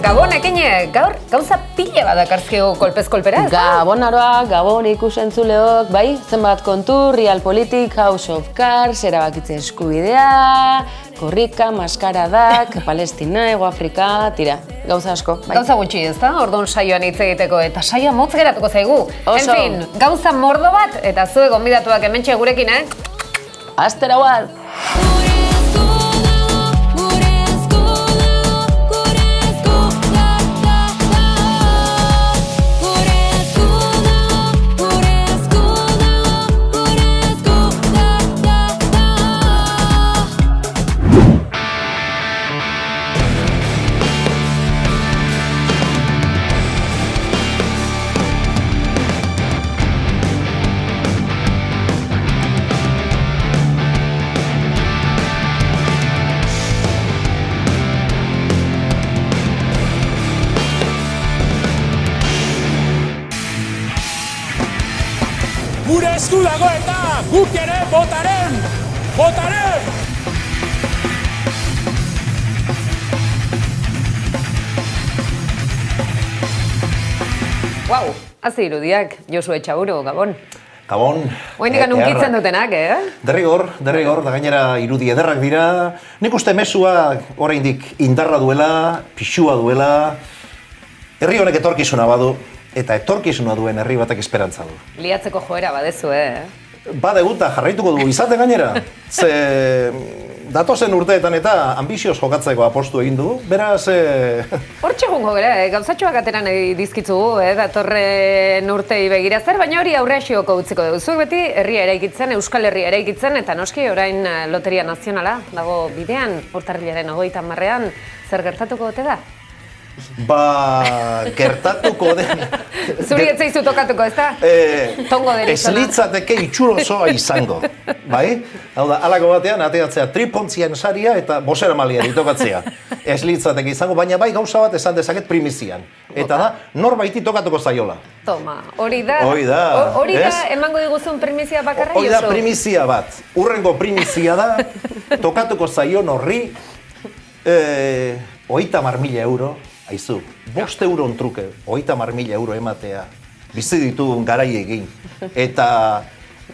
Gabonekin gaur gauza pila bat dakarzkigu kolpez kolpera, ez da? Gabonaroak, Gabon ikusentzuleok, bai, zenbat kontu, Realpolitik, House of Cards, erabakitze eskubidea, korrika, maskaradak, Palestina, Hego Afrika, tira, gauza asko, bai. Gauza gutxi, ez da? Orduan saioan hitz egiteko eta saioa motz geratuko zaigu. Oso. En fin, gauza mordo bat eta zuek gonbidatuak hementxe gurekin, Astera bat! Gure esku dago eta guk ere botaren! Botaren! Guau, hazi irudiak, Josu Etxaburu, Gabon. Gabon. Oindikan unkitzen dutenak, Derrigor, da gainera irudi ederrak dira. Nik uste mesua oraindik indarra duela, pixua duela. Herri honek etorkizuna badu, eta etorkizuna duen herri batek esperantza du. Liatzeko joera badezu, Badegu eta jarraituko dugu izate gainera. Ze datozen urteetan eta ambizioz jokatzeko apostu egin du. Beraz... Hortxe jungo gara, gauzatxoak ateran dizkitzugu, datorren urtei begira zer, baina hori aurreaxioko utziko dugu. Zuek beti herria eraikitzen, Euskal Herria eraikitzen, eta noski orain Loteria Nazionala dago bidean, urtarrilaren 30ean, zer gertatuko ote da? Gertatuko den... Zuri ez zaizu tokatuko, ez da? Tongo deritzona. Ez litzateke itxurozoa izango, bai? Hau da, halako batean, ateatzea tripontzien saria eta boseramalia tokatzea. Ez litzateke izango, baina bai gauza bat esan dezaket primizian. Eta da, norbaiti tokatuko zaiola. Toma, hori da ez? emango diguzun primizia bakarra, Hori da primizia bat. Urrengo primizia da, tokatuko zaion horri 30.000 euro. Aizu, 5 euron truke, 30.000 euro ematea, bizi ditugun garai egin. Eta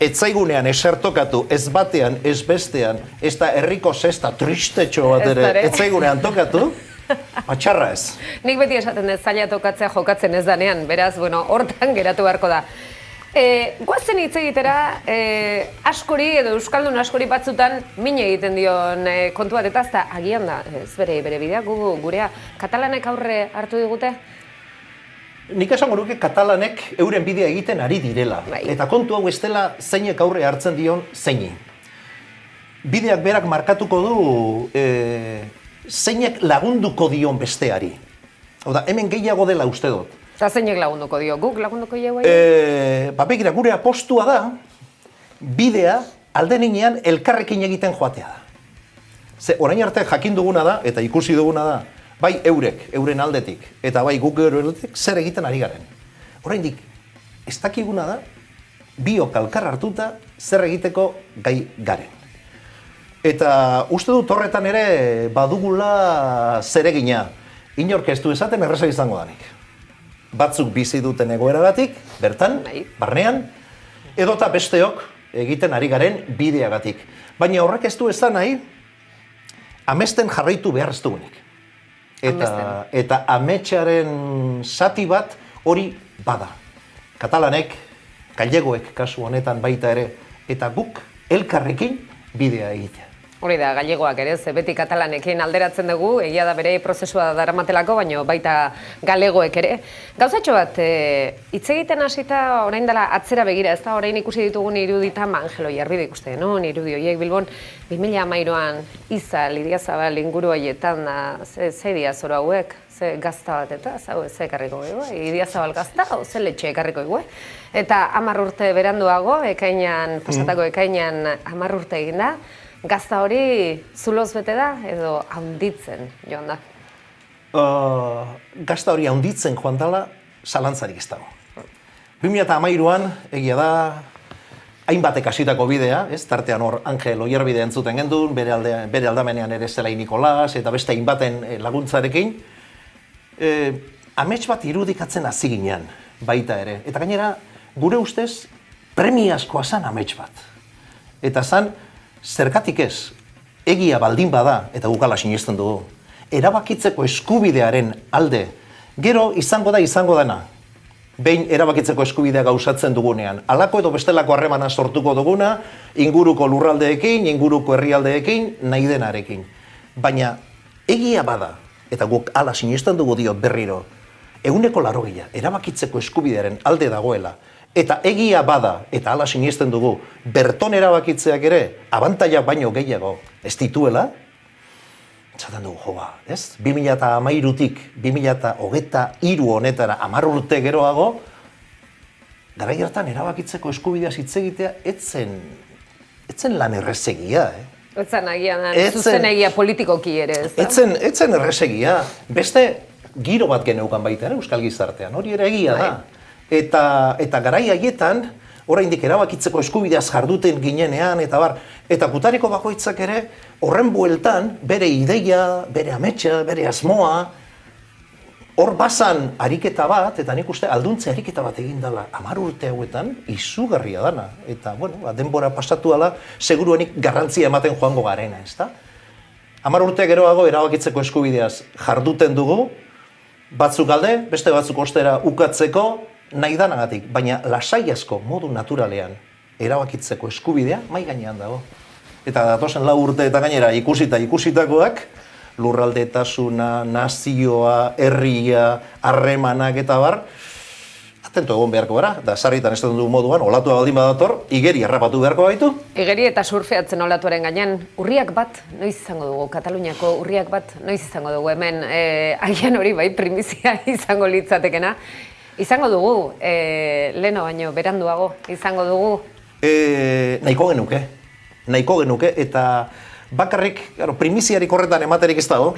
etzaigunean esertokatu, ez batean, ez bestean, ez da herriko zesta tristetxo bat ere, etzaigunean tokatu, patxarra ez. Nik beti esaten ez zaila tokatzea jokatzen ez danean, beraz, hortan geratu beharko da. Goazen hitz egitera, askori edo euskaldun askori batzutan min egiten dion kontu bat, eta ez da agian da, ez bere bidea, gurea, katalanek aurre hartu digute? Nik esango nuke katalanek euren bidea egiten ari direla. Bai. Eta kontu hau ez dela zeinek aurre hartzen dion zeini. Bideak berak markatuko du zeinek lagunduko dion besteari. Hau da, hemen gehiago dela uste dut. Eta zeinek lagunduko dio, guk lagunduko jau Begira, gure apostua da, bidea aldeninean elkarrekin egiten joatea da. Ze, orain arte jakin duguna da, eta ikusi duguna da, bai eurek, euren aldetik, eta bai guk euren aldetik, zer egiten ari garen. Oraindik, ez dakiguna da, biok elkar hartuta, zer egiteko gai garen. Eta uste dut horretan ere badugula zeregina. Inork ez du esaten erreza izango danik. Batzuk bizi duten egoeragatik, bertan, barnean, edota besteok egiten ari garen bideagatik. Baina horrek ez du esan nahi, amesten jarraitu behar ez dugunik. Eta ametxaren zati bat hori bada. Katalanek, gallegoek kasu honetan baita ere, eta guk elkarrekin bidea egitea. Hori da, gallegoak ere, ze beti katalanekin alderatzen dugu, egia da bere prozesua daramatelako, baina baita galegoek ere. Gauzatxo bat, hitz egiten hasita orain dela atzera begira, ez da, orain ikusi ditugun iruditan, Angelo Jarbide ikuste genuen, irudi horiek Bilbon, 2013an Iza, Lidia Zabal inguru horietan, ze diazoro hauek, ze gazta bat eta, ze ekarriko egu, Lidia Zabal gazta, ze letxe ekarriko egu. Eta 10 urte beranduago, pasatako ekainan 10 urte egin da, gazta hori zuloz bete da edo handitzen joan da? Gazta hori handitzen joan dela, zalantzarik ez dago. 2013an, egia da, hainbatek hasitako bidea, ez? Tartean hor Angel Oierbide entzuten gendun, bere aldamenean ere Zelai Nikolas, eta beste hainbaten laguntzarekin. amets bat irudikatzen hasi ginen baita ere. Eta gainera, gure ustez, premiazkoa zan amets bat. Eta zan, zergatik ez, egia baldin bada, eta gukala sinesten dugu, erabakitzeko eskubidearen alde, gero izango dena. Behin erabakitzeko eskubidea gauzatzen dugunean. Halako edo bestelako harremana sortuko duguna, inguruko lurraldeekin, inguruko herrialdeekin, nahi denarekin. Baina, egia bada, eta guk ala sinesten dugu dio berriro, 180 erabakitzeko eskubidearen alde dagoela, eta egia bada, eta ala sinesten dugu, berton erabakitzeak ere, abantailak baino gehiago ez dituela, txaten dugu, jo ba, ez? 2013-tik 2023 honetara 10 urte geroago, garai hartan erabakitzeko eskubideaz hitz egitea etzen lan errezegia, Etzen agian, zuzen egia politikoki ere, ez da? Etzen errezegia. Beste giro bat geneukan baita, Euskal Gizartean, hori ere egia da. Eta garai haietan, oraindik erabakitzeko eskubideaz jarduten ginenean, eta gutariko bakoitzak ere, horren bueltan, bere ideia, bere ametsa, bere asmoa, hor bazan ariketa bat, eta nik uste alduntze ariketa bat egin dela 10 urte hauetan, izugarria dana. Eta, denbora pasatu dela, seguruenik garrantzia ematen joango garena, ezta? 10 urte geroago erabakitzeko eskubideaz jarduten dugu, batzuk alde, beste batzuk ostera ukatzeko, nahi danagatik, baina lasai asko modu naturalean erabakitzeko eskubidea mai gainean dago. Eta datozen 4 urte eta gainera ikusitakoak, lurraldetasuna, nazioa, herria, harremanak eta bar, atento egon beharko gara, da sarritan ez dugu moduan, olatua baldin badator, igeri harrapatu beharko baitu. Igeri eta surfeatzen olatuaren gainean, urriak bat noiz izango dugu, Kataluniako urriak bat noiz izango dugu, hemen agian hori bai primizia izango litzatekena. Izango dugu, leno baino, beranduago, izango dugu? Nahiko genuke, eta bakarrik, primiziarik horretan ematerik ez dago.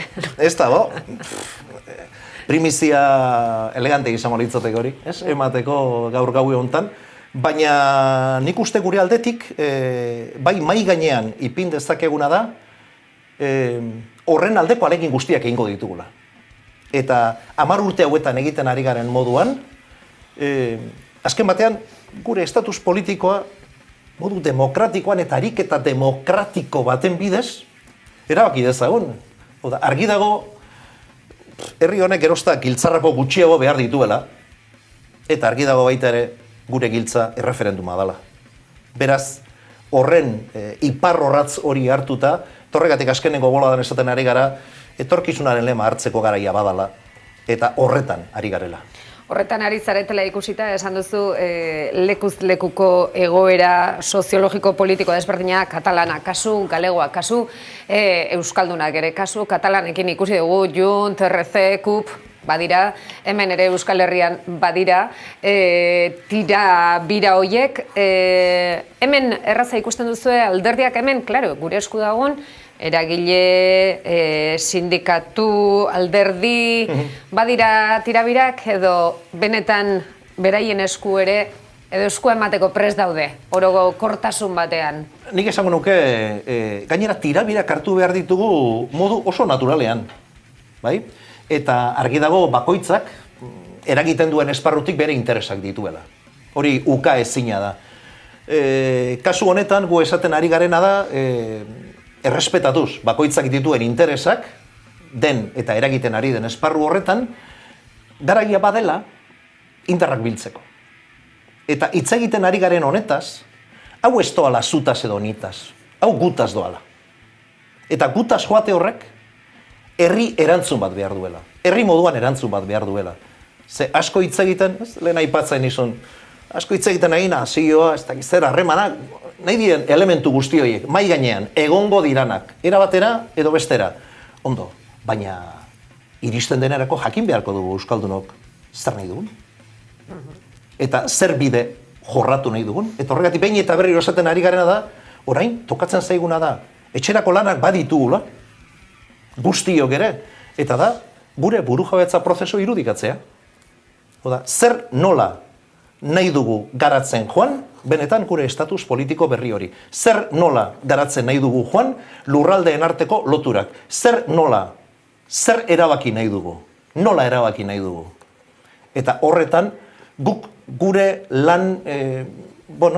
Primizia elegante izango litzateke hori, ez? Emateko gaur gaue hontan. Baina nik uste gure aldetik, bai mai gainean ipin dezakeguna da, horren aldeko alegin guztiak egingo ditugula. Eta 10 urte hauetan egiten ari garen moduan, azken batean, gure estatus politikoa modu demokratikoan eta ariketa demokratiko baten bidez, erabaki dezagun. Argi dago, herri honek gerozta giltzarrako gutxiago behar dituela, eta argi dago baita ere gure giltza erreferenduma dela. Beraz, horren iparrorratz hori hartuta, torregatik azkeneko boladan esaten ari gara, etorkizunaren lema hartzeko garaia badala, eta horretan ari garela. Horretan ari zaretela ikusita, esan duzu lekuz lekuko egoera soziologiko politiko desberdina, katalana kasu, galegoa kasu, euskaldunak ere kasu, katalanekin ikusi dugu, Junt, RC, KUP, badira, hemen ere Euskal Herrian badira, tira bira hoiek, hemen erraza ikusten duzu alderdiak hemen, klaro, gure esku dagoen, eragile, sindikatu, alderdi, badira tirabirak edo benetan beraien esku ere, edo esku emateko prest daude, orogo kortasun batean. Nik esango nuke, gainera tirabirak hartu behar ditugu modu oso naturalean, bai? Eta argi dago bakoitzak eragiten duen esparrutik bere interesak dituela. Hori uka ezina da. Kasu honetan, gu esaten ari garena da, errespetatuz, bakoitzak dituen interesak, den eta eragiten ari den esparru horretan, garaia badela, indarrak biltzeko. Eta hitz egiten ari garen honetaz, hau ez doala zutaz edo nitaz, hau gutaz doala. Eta gutaz joate horrek, herri erantzun bat behar duela. Herri moduan erantzun bat behar duela. Ze asko hitz egiten, lehen aipatzen izun, asko hitz egiten nahi nazioa, ez dakiz zer harremanak, nahi diren elementu guzti horiek, mai gainean, egongo diranak, era batera edo bestera. Ondo, baina iristen denerako jakin beharko dugu euskaldunok zer nahi dugun. Eta zer bide jorratu nahi dugun. Eta horregatik behin eta berriro esaten ari garena da, orain tokatzen zaiguna da, etxerako lanak baditugula, guztiok ere, eta da, gure burujabetza prozesu irudikatzea. Oda, zer nola nahi dugu garatzen joan, benetan gure estatus politiko berri hori. Zer nola garatzen nahi dugu joan, lurraldeen arteko loturak. Zer nola, zer erabaki nahi dugu. Nola erabaki nahi dugu. Eta horretan, guk gure lan,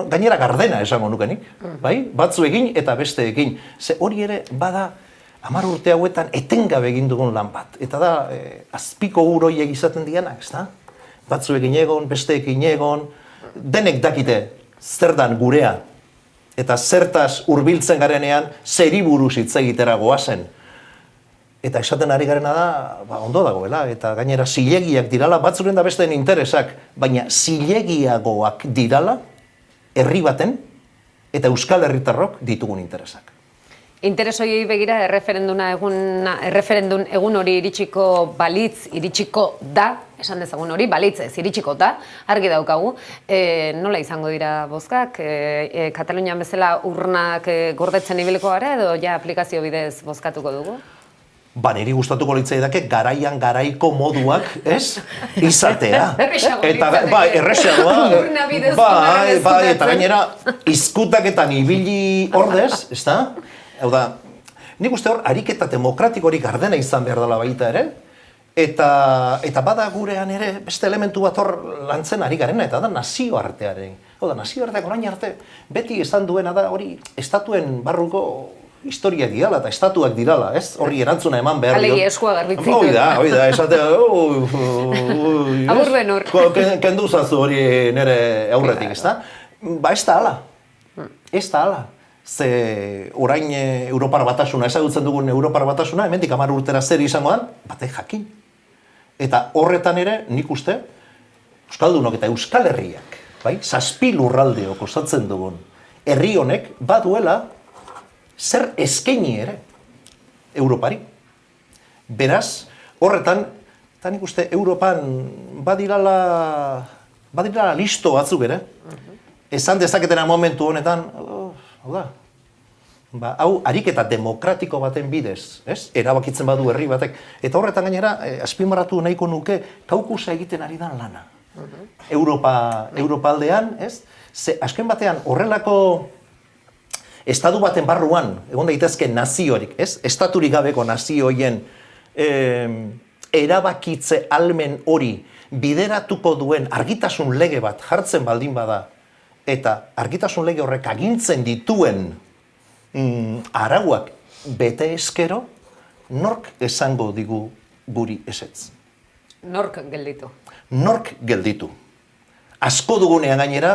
gainera gardena esango nukenik, bai? Batzu egin eta beste egin. Ze hori ere bada 10 urte hauetan etengabe egin dugun lan bat. Eta da, azpiko uroiek izaten dianak, ezta? Batzu egin egon, beste egin egon, denek dakite zer dan gurea. Eta zertaz hurbiltzen garenean, zeri buruz hitz egitera goazen. Eta esaten ari garena da, ondo dagoela, eta gainera zilegiak dirala, batzuren da besteen interesak, baina zilegiagoak dirala, herri baten, eta euskal herritarrok ditugun interesak. Interes horiei begira erreferendun egun hori iritsiko balitz, iritsiko da, esan dezagun hori, balitz ez, iritsiko da, argi daukagu. Nola izango dira bozkak? Katalunian bezala urnak gordetzen ibiliko gara edo ja aplikazio bidez bozkatuko dugu? Niri gustatuko litzaidake garaian garaiko moduak, ez? Izatea. Erresago Erresagoa. Urna bidez eskutatzen. Eta gainera, izkutaketan ibili ordez, ez da? Hau da, nik uste hor, ariketa demokratikorik gardena izan behar dela baita ere, eta bada gurean ere, beste elementu bat hor lantzen ari garena, eta da nazioartearen. Hau da, nazioarteak orain arte, beti esan duena da hori, estatuen barruko historiak dirala eta estatuak dirala, ez? Horri erantzuna eman behar dio. Alegi eskua garbitziko. Hoi da, esatea, Aburben hor. Kendu zazu hori nire aurretik, ez da? Ez da ala. Ez da ala. Ze orain Europar Batasuna, ezagutzen dugun Europar Batasuna, hemendik 10 urtera zer izango dan, batek jakin. Eta horretan ere, nik uste, euskaldunok eta euskal herriak, bai? 7 lurraldeok osatzen dugun herri honek baduela zer eskaini ere Europari. Beraz, horretan, eta nik uste Europan badirala listo batzuk ere, esan dezaketena momentu honetan, hau ariketa demokratiko baten bidez, ez? Erabakitzen badu herri batek. Eta horretan gainera, azpimarratu nahiko nuke, Kaukusa egiten ari dan lana. Europa aldean, ez? Ze, azken batean, horrelako estatu baten barruan, egon daitezke naziorik, ez? Estaturik gabeko nazioien erabakitze almen hori bideratuko duen argitasun lege bat jartzen baldin bada, eta argitasun lege horrek agintzen dituen arauak bete eskero, nork esango digu guri ezetz? Nork gelditu. Nork gelditu. Asko dugunean gainera,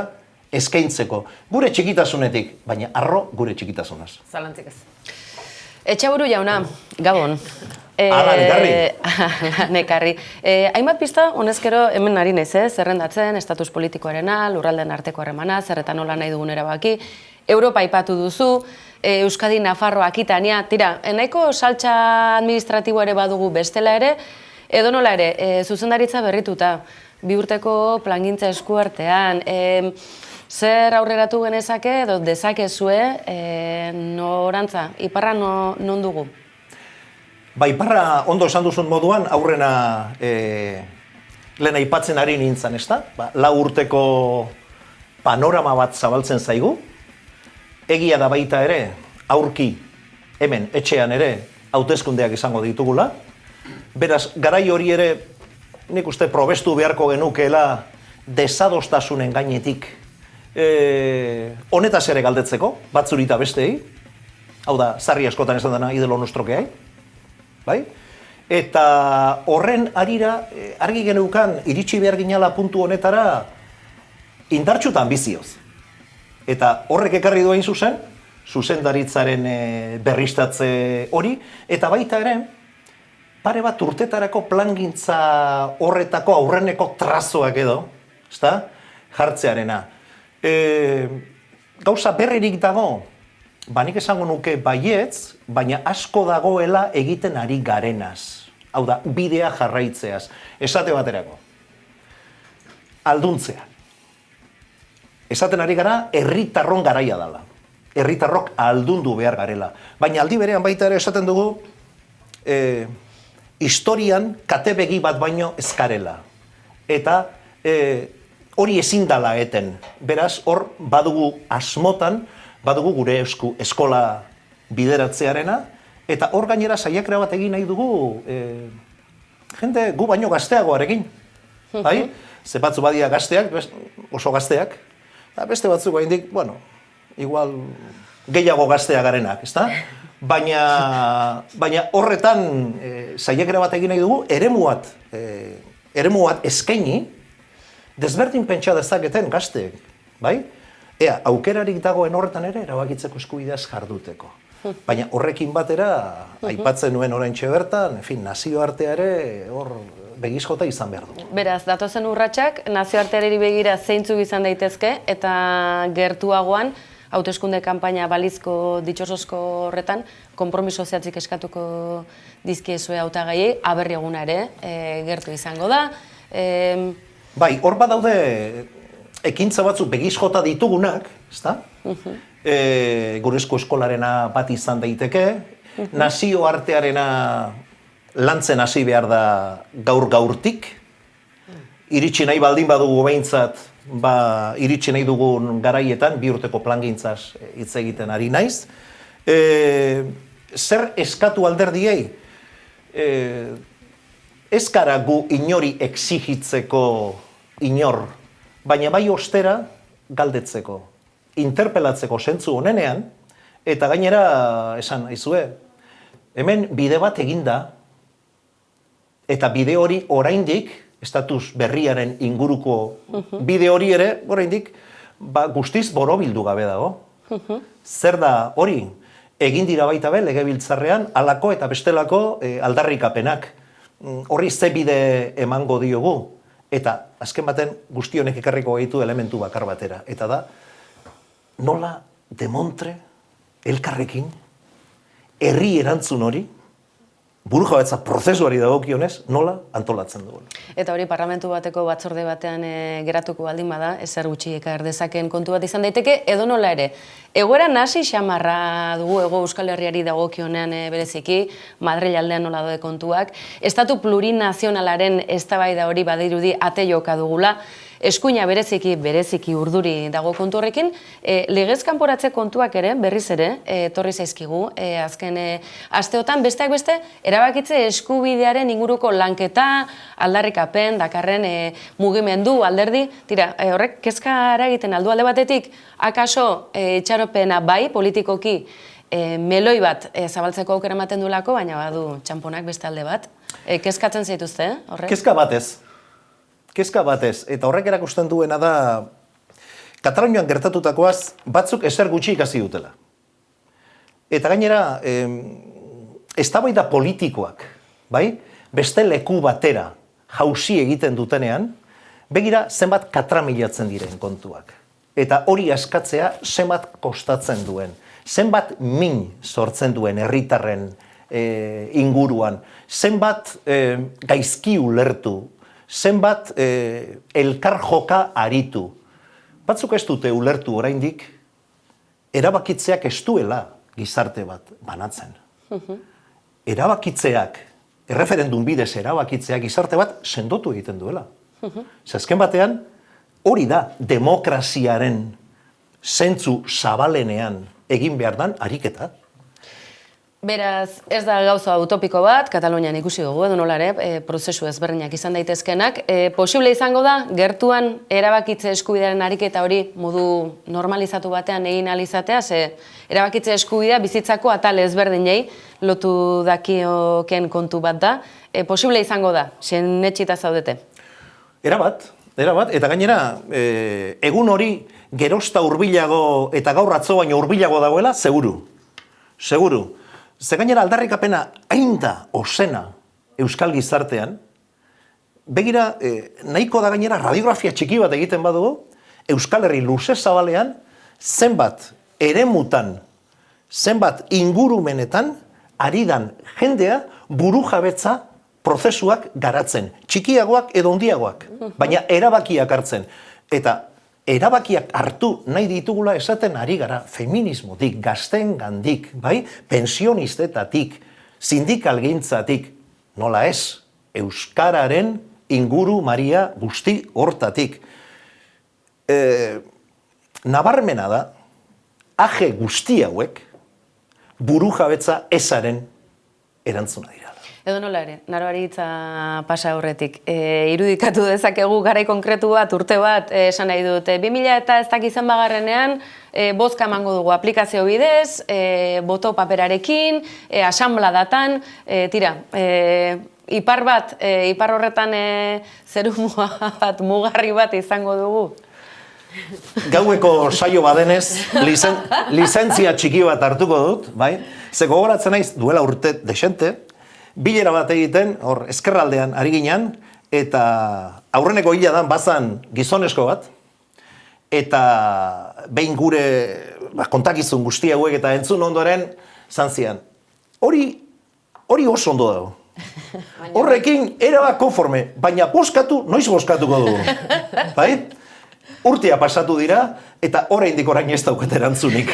eskaintzeko. Gure txikitasunetik, baina arro gure txikitasunaz. Zalantzik ez. Etxaburu jauna, Gabon. Nekarri. Hainbat pista, honezkero hemen ari naiz, zerrendatzen, estatus politikoarena, lurraldeen arteko harremana, zerretan nola nahi dugun erabaki. Europa aipatu duzu, Euskadi, Nafarroa, Akitania, tira, nahiko saltza administratibo ere badugu bestela ere, edo nola ere, zuzendaritza berrituta, 2 urteko plangintza eskuartean, zer aurreratu genezake edo dezakezue norantza, iparra non dugu? Iparra ondo esan duzun moduan, aurrena lehen aipatzen ari nintzen, ez da? 4 urteko panorama bat zabaltzen zaigu. Egia da baita ere, aurki, hemen, etxean ere, hauteskundeak izango ditugula. Beraz, garai hori ere, nik uste probestu beharko genukeela desadostasunen gainetik honetaz ere galdetzeko, batzurita bestei. Hau da, sarri askotan esan dena, idelo nostrokeai. Bai? Eta horren arira, argi geneukan, iritsi behar ginala puntu honetara, indartxuta ambizioz. Eta horrek ekarri duen zuzendaritzaren berriztatze hori, eta baita ere, pare bat urtetarako plangintza horretako aurreneko trazoak edo, ezta? Jartzearena. Gauza berririk dago, nik esango nuke baietz, baina asko dagoela egiten ari garenaz. Hau da, bidea jarraitzeaz. Esate baterako. Alduntzea. Esaten ari gara, herritarron garaia dela. Herritarrok aldundu behar garela. Baina aldi berean baita ere esaten dugu, historian katebegi bat baino ezkarela. Eta hori ezin dala eten. Beraz, hor badugu asmotan, badugu gure eskola bideratzearena, eta hor gainera saiakera bat egin nahi dugu jende gu baino gazteagoarekin. Bai? Ze batzu badia gazteak, oso gazteak, eta beste batzuk oraindik, bueno, igual gehiago gaztea garenak, ezta? Baina horretan saiakera bat egin nahi dugu, eremu bat eskaini, desberdin pentsa dezaketen gazteek, bai? Ea, aukerarik dagoen horretan ere erabakitzeko eskubideaz jarduteko. Baina horrekin batera, aipatzen nuen oraintxe bertan, nazioartea ere hor begizkota izan behar du. Beraz, datozen urratsak nazioarteari begira zeintzuk izan daitezke eta gertuagoan hauteskunde kanpaina balizko ditxosozko horretan konpromiso zehatzik eskatuko dizkiezue hautagaiei, aberri eguna ere gertu izango da. Bai, hor badaude ekintza batzuk begizkota ditugunak, ezta? Gurezko eskolarena bat izan daiteke, nazioartearena lantzen hasi behar da gaur-gaurtik, iritsi nahi baldin badugu behintzat, iritsi nahi dugun garaietan, 2 urteko plangintzaz hitz egiten ari naiz. Zer eskatu alderdiei? Ez gara gu inori exigitzeko inor, baina bai ostera galdetzeko, interpelatzeko zentzu honenean, eta gainera esan naizue, hemen bide bat eginda, eta bide hori oraindik, estatus berriaren inguruko bide hori ere, oraindik, guztiz borobildu gabe dago. Zer da hori? Egin dira baita be, legebiltzarrean, halako eta bestelako aldarrikapenak. Horri ze bide emango diogu. Eta azken baten guzti honek ekarriko gaitu elementu bakar batera. Eta da, nola demontre elkarrekin herri erantzun hori, burujabetza prozesuari dagokionez, nola antolatzen dugun. Eta hori parlamentu bateko batzorde batean geratuko baldin bada, ezer gutxi ekar dezaken kontu bat izan daiteke, edo nola ere. Egoera nahasi xamarra dugu Hego Euskal Herriari dagokionean bereziki, Madril aldean nola daude kontuak. Estatu plurinazionalaren eztabaida hori badirudi ate joka dugula. Eskuina bereziki urduri dago kontu horrekin, legez kanporatze kontuak ere, berriz ere, etorri zaizkigu, azken asteotan, besteak beste, erabakitze eskubidearen inguruko lanketa, aldarrikapen, dakarren mugimendu, alderdi, tira, horrek kezkara egiten aldu alde batetik, akaso itxaropena bai, politikoki, meloi bat zabaltzeko aukera ematen duelako, baina badu txamponak beste alde bat. Kezkatzen zaituzte, horrek? Kezka batez, eta horrek erakusten duena da, Katalunian gertatutakoaz batzuk ezer gutxi ikasi dutela. Eta gainera, eztabaida politikoak, bai? Beste leku batera jauzi egiten dutenean, begira zenbat katramilatzen diren kontuak. Eta hori askatzea zenbat kostatzen duen, zenbat min sortzen duen herritarren inguruan, zenbat gaizki ulertu, zenbat elkar joka aritu. Batzuk ez dute ulertu oraindik, erabakitzeak ez duela gizarte bat banatzen. Erabakitzeak, erreferendum bidez erabakitzeak gizarte bat sendotu egiten duela. Azken batean, hori da demokraziaren zentzu zabalenean egin behar dan ariketa. Beraz, ez da gauza utopiko bat, Katalunian ikusi dugu, edo nola ere, prozesu ezberdinak izan daitezkenak. Posible izango da, gertuan erabakitze eskubidearen ariketa hori modu normalizatu batean egin alizatea, ze erabakitze eskubidea bizitzako atal ezberdinei lotu dakioken kontu bat da. Posible izango da, sinetsita zaudete? Erabat, eta gainera, egun hori gerozta hurbilago eta gaur atzo baino hurbilago dagoela, seguru. Ze gainera aldarrikapena hain da ozena euskal gizartean, begira nahiko da gainera radiografia txiki bat egiten badugu, Euskal Herri luze zabalean zenbat eremutan, zenbat ingurumenetan ari dan jendea burujabetza prozesuak garatzen, txikiagoak edo handiagoak, baina erabakiak hartzen. Eta erabakiak hartu nahi ditugula esaten ari gara, feminismotik, gaztengandik, bai, pensionistetatik, sindikalgintzatik, nola ez, euskararen inguru maria guzti hortatik. Nabarmena da, guzti hauek burujabetza ezaren erantzuna dira. Edo nola ere, naroari hitza pasa horretik. Irudikatu dezakegu garai konkretu bat, urte bat, esan nahi dut. 2000 eta ez dakizen bagarrenean, bozka emango dugu aplikazio bidez, boto paperarekin, asanbladatan, ipar horretan zeru bat, mugarri bat izango dugu. Gaueko saio badenez, lizentzia txiki bat hartuko dut, bai? Ze gogoratzen naiz duela urte desente, bilera bat egiten, hor ezkerraldean ari ginen, eta aurreneko hila dan bazan gizonesko bat, eta behin gure kontakizun guzti hauek eta entzun ondoren, zantzian, hori oso ondo dago. Horrekin erabat konforme, baina noiz boskatuko dugu, bai? Urtea pasatu dira, eta oraindik orain ez daukat erantzunik.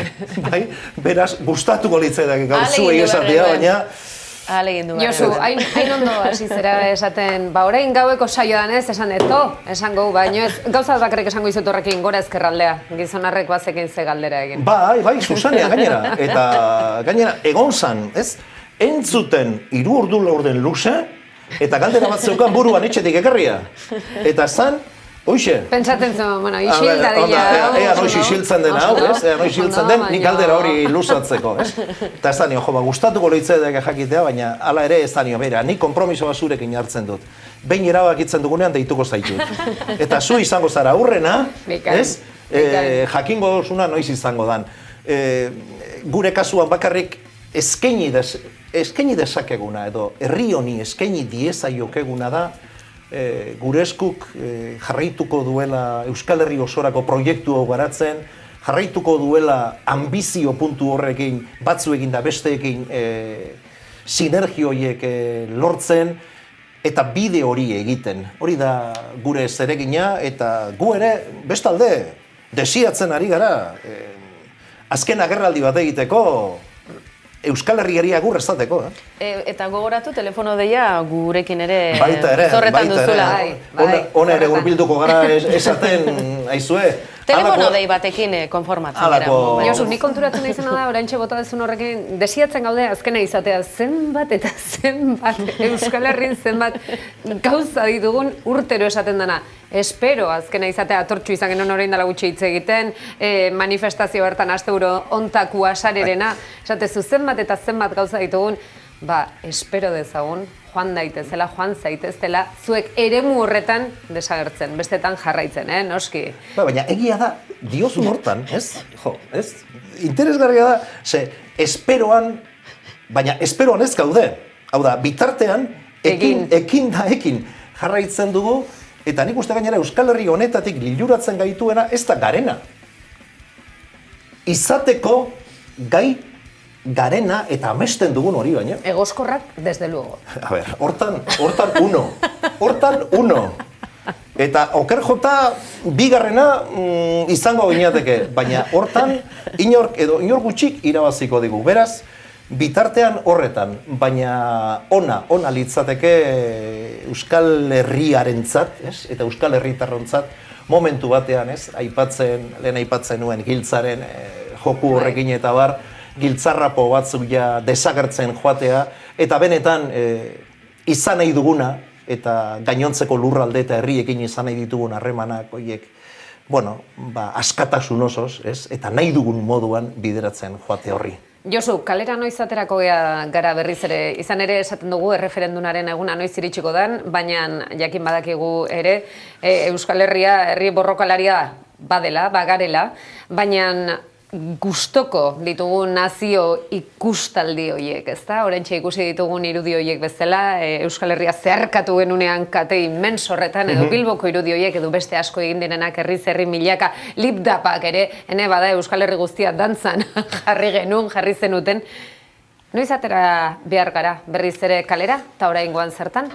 Bai? Beraz, gustatuko litzaidak gauzuei esatea, baina... Josu, hain ondo hasi zera esaten, orain gaueko saio danez, esango, baina gauza bakarrik esango izut horrekin gora ezkerraldea, gizonarrek bazekin ze galdera egin. Bai, Susanea gainera, eta gainera egon zan, ez? Entzuten 3 ordu laurden luze, eta galdera bat zeukan buruan etxetik ekarria. Eta zan, hoxe. Pentsatzen zuen, bueno, isilda dira. Ea noiz isiltzen den hau, ez? Ea noiz isiltzen den, nik galdera hori luzatzeko, ez? Eta ez da nio, gustatuko loitzeak jakitea, baina hala ere ez da nio, bera, nik konpromisoa zurekin hartzen dut. Behin erabakitzen dugunean deituko zaitut. Eta zu izango zara aurrena, ez? Jakingo dozuna noiz izango dan. Gure kasuan bakarrik eskaini dezakeguna, edo herri honi eskaini diezaiokeguna da, gure eskuk jarraituko duela Euskal Herri osorako proiektu hau garatzen, jarraituko duela ambizio puntu horrekin, batzuekin da besteekin sinergioiek lortzen, eta bide hori egiten. Hori da gure zeregina, eta gu ere bestalde desiatzen ari gara, azken agerraldi bat egiteko, Euskal Herriari agur esateko, Eta gogoratu telefono deia gurekin ere baita zorretan duzula. Hona ere hurbilduko gara esaten, aizue. Telefono dei batekin konformatzen gara. Josu, nik konturatzen naizena da, oraintxe bota dezun horrekin, desiatzen gaude azkena izatea zenbat eta zenbat, Euskal Herrin zenbat gauza ditugun urtero esaten dena. Espero azkena izatea atortxu izan genuen orain dela gutxi hitz egiten, manifestazio bertan asteburu ontakua sarerena, esatezu zenbat eta zenbat gauza ditugun, espero dezagun, joan zaiteztela, zuek eremu horretan desagertzen, bestetan jarraitzen, noski. Baina egia da, diozun hortan, ez? Interesgarria da, esperoan, baina esperoan ez gaude. Hau da, bitartean, ekin jarraitzen dugu, eta nik uste gainera Euskal Herri honetatik liluratzen gaituena ez da garena. Izateko gai garena eta amesten dugun hori baina. Egoskorrak, desde luego. A ver, hortan uno. Eta oker jota bigarrena izango gineateke, baina hortan inor gutxik irabaziko digu. Beraz, bitartean horretan, baina ona litzateke Euskal Herriarentzat, eta Euskal Herritarrontzat momentu batean, lehen aipatzen nuen giltzaren joku horrekin eta bar, giltzarrapo batzuk ja desagertzen joatea, eta benetan izan nahi duguna, eta gainontzeko lurralde eta herriekin izan nahi ditugun harremanak, horiek, askatasun osoz, eta nahi dugun moduan bideratzen joate horri. Josu, kalera noiz aterako gara berriz ere, izan ere esaten dugu erreferendunaren eguna noiz iritsiko den, baina jakin badakigu ere Euskal Herria herri borrokalaria badela, bagarela, baina gustoko ditugun nazio ikustaldi horiek, ezta? Oraintxe ikusi ditugun irudi horiek bezala, Euskal Herria zeharkatu genunean kate immens horretan, edo Bilboko irudi horiek, edo beste asko egin direnak herri milaka, lipdapak ere, bada Euskal Herri guztia dantzan jarri zenuten. Noiz atera behar gara berriz ere kalera, eta oraingoan zertan?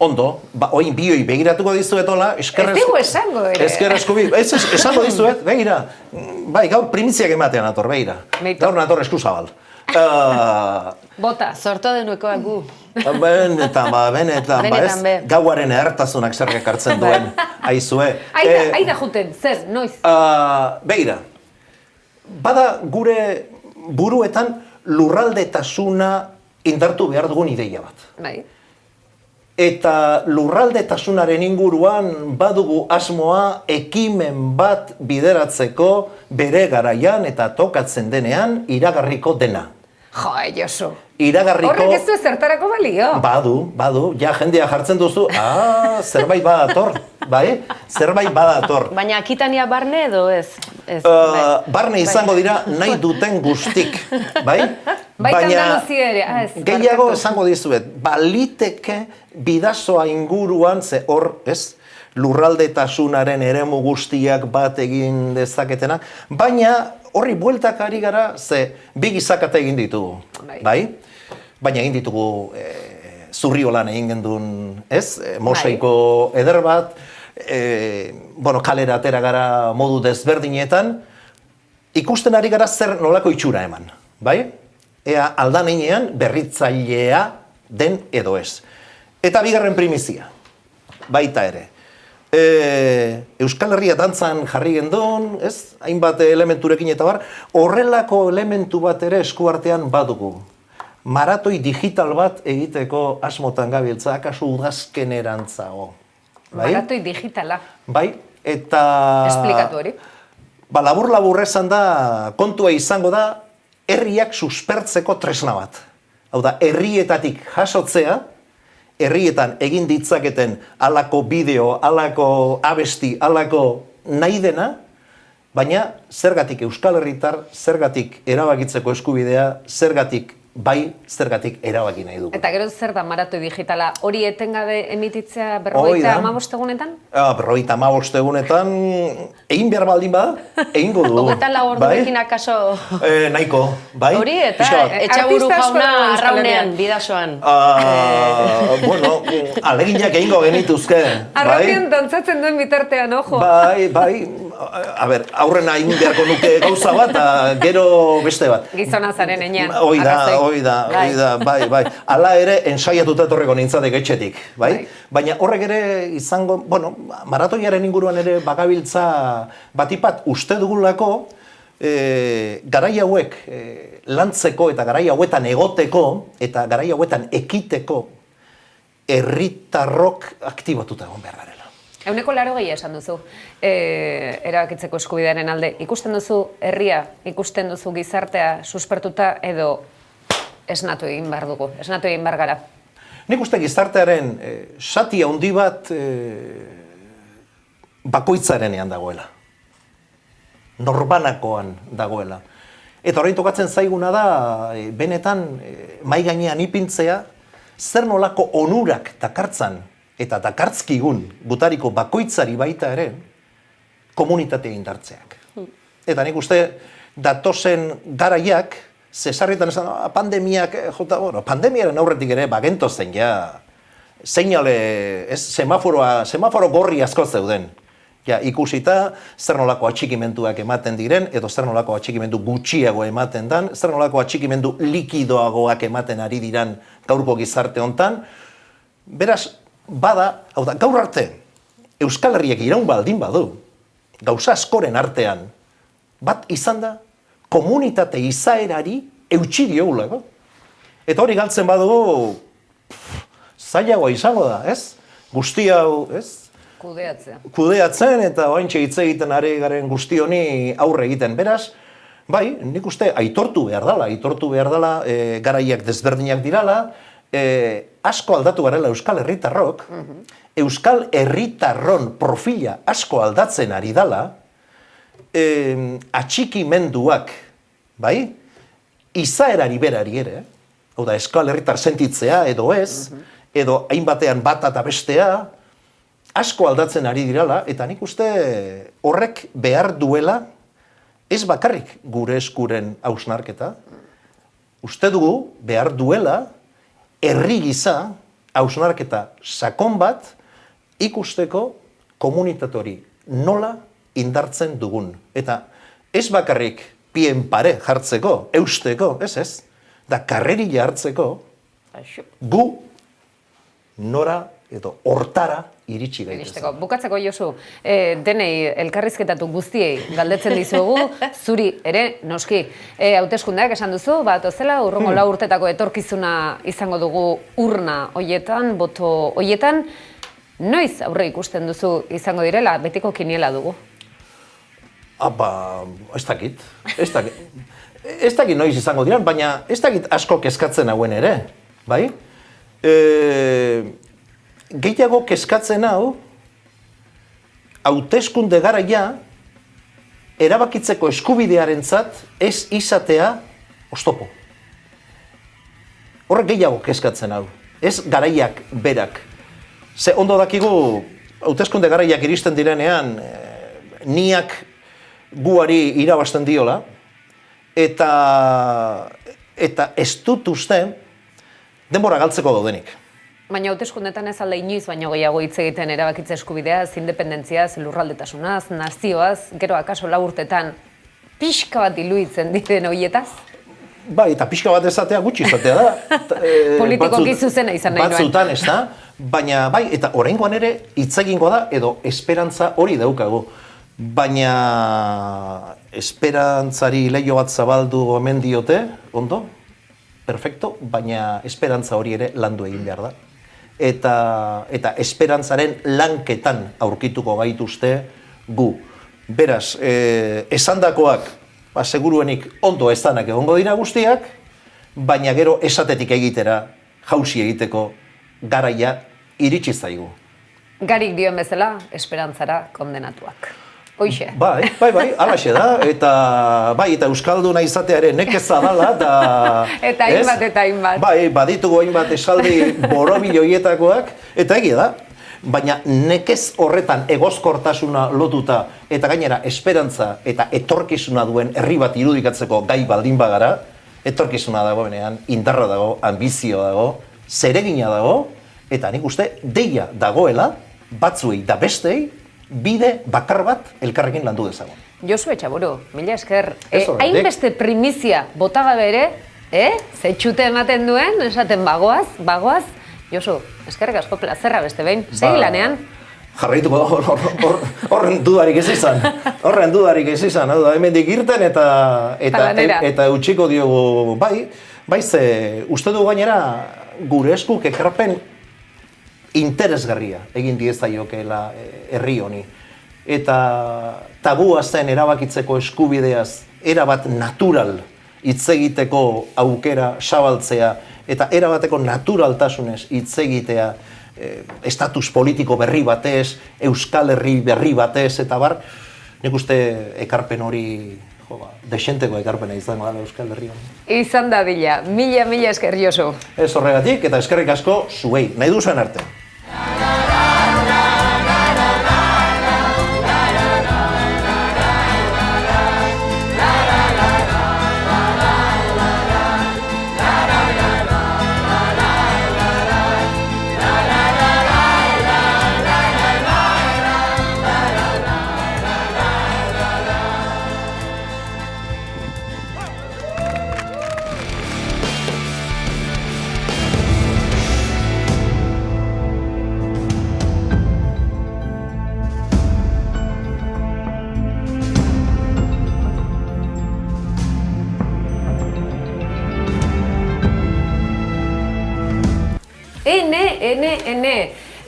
Ondo, oin bioi begiratuko dizuet hola, Ez digu esango ere. Eskerrezko bi, esango dizuet, begira. Bai, gaur primitziak ematean ator, begira. Gaur nator eskuzabal. Bota. Sorto denuekoak gu. Benetan, gauaren ehartasunak zergek hartzen duen, aizue. Aida juten, zer, noiz? Begira, bada gure buruetan lurraldetasuna indartu behar dugun ideia bat. Bai. Eta lurraldetasunaren inguruan badugu asmoa ekimen bat bideratzeko bere garaian eta tokatzen denean iragarriko dena. Jo, Josu. Iragarriko... Horrek ez du zertarako balio. Badu, ja jendea jartzen duzu, zerbait badator, bai? Zerbait badator. Baina Akitania barne edo ez? Barne izango dira nahi duten guztik, bai? Baita Andaluzia ere, ez. Gehiago esango dizuet, baliteke bidasoa inguruan, ze hor, ez? Lurraldetasunaren eremu guztiak bat egin dezaketena, baina horri bueltak ari gara, ze bi gizakate egin ditugu, bai? Baina egin ditugu Zurriolan egin gendun, ez? Mosaiko eder bat, kalera atera gara modu desberdinetan, ikusten ari gara zer nolako itxura eman, bai? Ea aldan heinean berritzailea den edo ez. Eta bigarren primizia, baita ere. Euskal Herria dantzan jarri gendun, ez? Hainbat elementurekin eta bar, horrelako elementu bat ere eskuartean badugu. Maratoi digital bat egiteko asmotan gabiltza, akaso udazkenerantzago. Maratoi digitala. Bai, eta... Esplikatu hori. Labur esan da, kontua izango da, herriak suspertzeko tresna bat. Hau da, herrietatik jasotzea, herrietan egin ditzaketen halako bideo, halako abesti, halako nahi dena, baina zergatik Euskal Herritar, zergatik erabakitzeko eskubidea, zergatik bai, zergatik erabaki nahi dugu. Eta gero zer da maratoi digitala, hori etengabe emititzea 55 egunetan? 55 egunetan, egin behar baldin bada, egingo du. 24 orduekin akaso... Nahiko, bai? Hori, eta Etxaburu jauna arraunean, bidasoan. Aleginak egingo genituzke. Arraunean dantzatzen duen bitartean, ojo. Bai. Aurrena egin beharko nuke gauza bat, gero beste bat. Gizona zaren enean. Hoi da, bai. Hala ere, ensaiatuta etorriko nintzadek etxetik, bai? Baina horrek ere izango, maratoiaren inguruan ere bagabiltza batipat uste dugulako, garai hauek lantzeko eta garai hauetan egoteko eta garai hauetan ekiteko herritarrok aktibatuta egon behar garela. 80% esan duzu, erabakitzeko eskubidearen alde. Ikusten duzu herria, ikusten duzu gizartea suspertuta edo esnatu egin behar dugu, esnatu egin behar gara. Nik uste gizartearen sati handi bat bakoitzarenean dagoela. Norbanakoan dagoela. Eta orain tokatzen zaiguna da, benetan mahai gainean ipintzea, zer nolako onurak dakartzan eta dakartzkigun gutariko bakoitzari baita ere, komunitatea indartzeak. Eta nik uste datozen garaiak, zesarritan esan, pandemiak, pandemiaren aurretik ere, bagento zen, seinale, semaforo gorri asko zeuden. Ikusita, zer nolako atxikimenduak ematen diren, edo zer nolako atxikimendu gutxiago ematen dan, zer nolako atxikimendu likidoagoak ematen ari diran gaurko gizarte hontan. Beraz, bada, hau da, gaur arte, Euskal Herriak iraun baldin badu, gauza askoren artean, bat izan da, komunitate izaerari eutsi diogulako. Eta hori galtzen badugu, zailagoa izango da, ez? Guzti hau, ez? Kudeatzen eta oaintxe hitz egiten ari garen guzti honi aurre egiten. Beraz, bai, nik uste aitortu behar dela, garaiak desberdinak dirala, asko aldatu garela Euskal Herritarrok, Euskal Herritarron profila asko aldatzen ari dela, atxikimenduak, bai, izaerari berari ere, hau da, Euskal Herritar sentitzea edo ez, edo hainbatean bat eta bestea, asko aldatzen ari dirala, eta nik uste horrek behar duela, ez bakarrik gure eskuren hausnarketa, uste dugu behar duela, herri gisa hausnarketa sakon bat ikusteko komunitatori nola indartzen dugun. Eta ez bakarrik pien pare jartzeko, eusteko, ez, da karrerila hartzeko, gu nora edo hortara iritsi gaitezen. Iristeko. Bukatzeko, Josu, denei elkarrizketatu guztiei galdetzen dizugu, zuri ere noski. Hauteskundeak esan duzu, bat ozela, urrungo 4 urtetako etorkizuna izango dugu urna hoietan, boto hoietan. Noiz aurre ikusten duzu izango direla, betiko kiniela dugu? Ez dakit. Ez dakit noiz izango diran, baina ez dakit asko kezkatzen hauen ere, bai? Gehiago kezkatzen hau, hauteskunde garaia erabakitzeko eskubidearentzat ez izatea oztopo. Horrek gehiago kezkatzen hau, ez garaiak berak. Ze ondo dakigu, hauteskunde garaiak iristen direnean, niak guari irabazten diola, eta ez dut uste denbora galtzeko daudenik. Baina hauteskundetan ez alde inoiz baino gehiago hitz egiten erabakitze eskubideaz, independentziaz, lurraldetasunaz, nazioaz, gero akaso 4 urtetan pixka bat iluitzen diren horietaz? Bai, eta pixka bat ezatea gutxi izatea da. Politikoki zuzena izan nahi nuen. Batzutan ez da, baina bai, eta oraingoan ere hitz egingo da, edo esperantza hori daukagu. Baina esperantzari leiho bat zabaldu hemen diote, ondo, perfecto, baina esperantza hori ere landu egin behar da. Eta esperantzaren lanketan aurkituko gaituzte gu. Beraz, esandakoak, seguruenik ondo ezanak egongo dira guztiak, baina gero esatetik egitera, jausi egiteko garaia iritsi zaigu. Garik dioen bezala, esperantzara kondenatuak. Hoixe. Bai, alaxe da, eta euskalduna izateare nekeza dala, eta hainbat. Bai, baditugu hainbat esaldi borobil horietakoak, eta egia da. Baina nekez horretan egoskortasuna lotuta, eta gainera esperantza eta etorkizuna duen herri bat irudikatzeko gai baldin bagara, etorkizuna dagoenean, indarra dago, ambizio dago, zeregina dago, eta nik uste deia dagoela, batzuei da bestei, bide bakar bat elkarrekin landu dezagun. Josu Etxaburu, mila esker, hainbeste primizia botagabe ere, zetxute ematen duen, esaten bagoaz. Josu, eskerrik asko plazerra beste behin, segi lanean. Jarraituko horren dudarik ez izan. Hemendik irten eta eutxiko diogu, bai ze, uste du gainera gure eskuk ekarpen interesgarria egin diezaiokeela herri honi. Eta tabua zen erabakitzeko eskubideaz erabat natural hitz egiteko aukera zabaltzea eta erabateko naturaltasunez hitz egitea estatus politiko berri batez, Euskal Herri berri batez, eta bar, nik uste ekarpen hori desenteko ekarpena izango da Euskal Herri honi. Izan da dila, mila esker Josu. Ez horregatik, eta eskerrik asko zuei, nahi duzuen arte.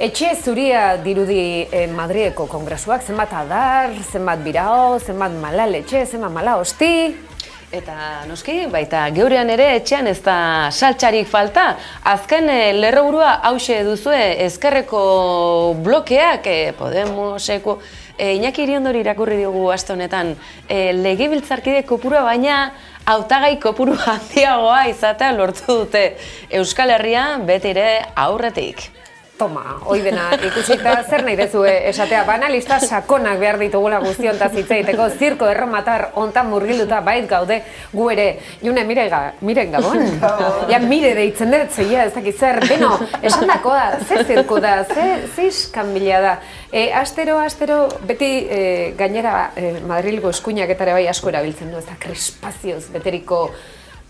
Etxe zuria dirudi Madrileko kongresuak, zenbat adar, zenbat birao, zenbat mala letxe, zenbat mala hosti. Eta noski, baita geurean ere etxean ez da saltxarik falta. Azken lerroburua hause duzue ezkerreko blokeak, Podemoseko, Iñaki Iriondori irakurri diogu aste honetan, legebiltzarkide kopurua baina hautagai kopuru handiagoa izatea lortu dute Euskal Herria beti ere aurretik. Toma, hoi dena ikusita zer nahi dezue esatea, banalista sakonak behar ditugula guztiontaz hitz egiteko, zirko erromatar ontan murgilduta bait gaude gu ere. June, miren gabon? Ja, mire deitzen dut, zoia, ez dakit zer, beno, esan dakoa, ze zirko da, ze iskanbila da. Astero, beti gainera Madrilgo eskuinak eta ere bai asko erabiltzen du, ez da krespazioz beteriko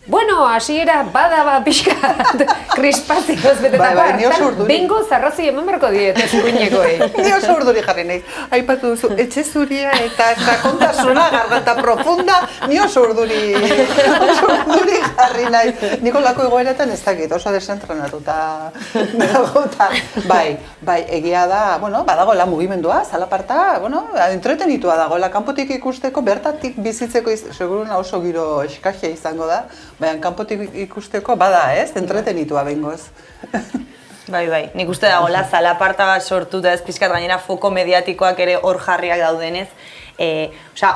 Bueno, hasiera bada pixka krispazioz betetako ni oso urduri. bengo zarrazi eman berko diet eskuinekoei. Ni oso urduri jarri naiz. Aipatu duzu, etxe zuria eta sakontasuna, garganta profunda, ni oso urduri jarri naiz. Niko lako egoeretan ez dakit, oso desentrenatuta dagoeta. Bai, egia da, badagoela mugimendua, zalaparta, entretenitua dagoela, kanpotik ikusteko, bertatik bizitzeko, seguruna oso giro eskaxia izango da, baina kanpotik ikusteko bada, ez? Entretenitua behingoz. Bai, nik uste dagoela zalaparta bat sortuta ez pixkat gainera foko mediatikoak ere hor jarriak daudenez.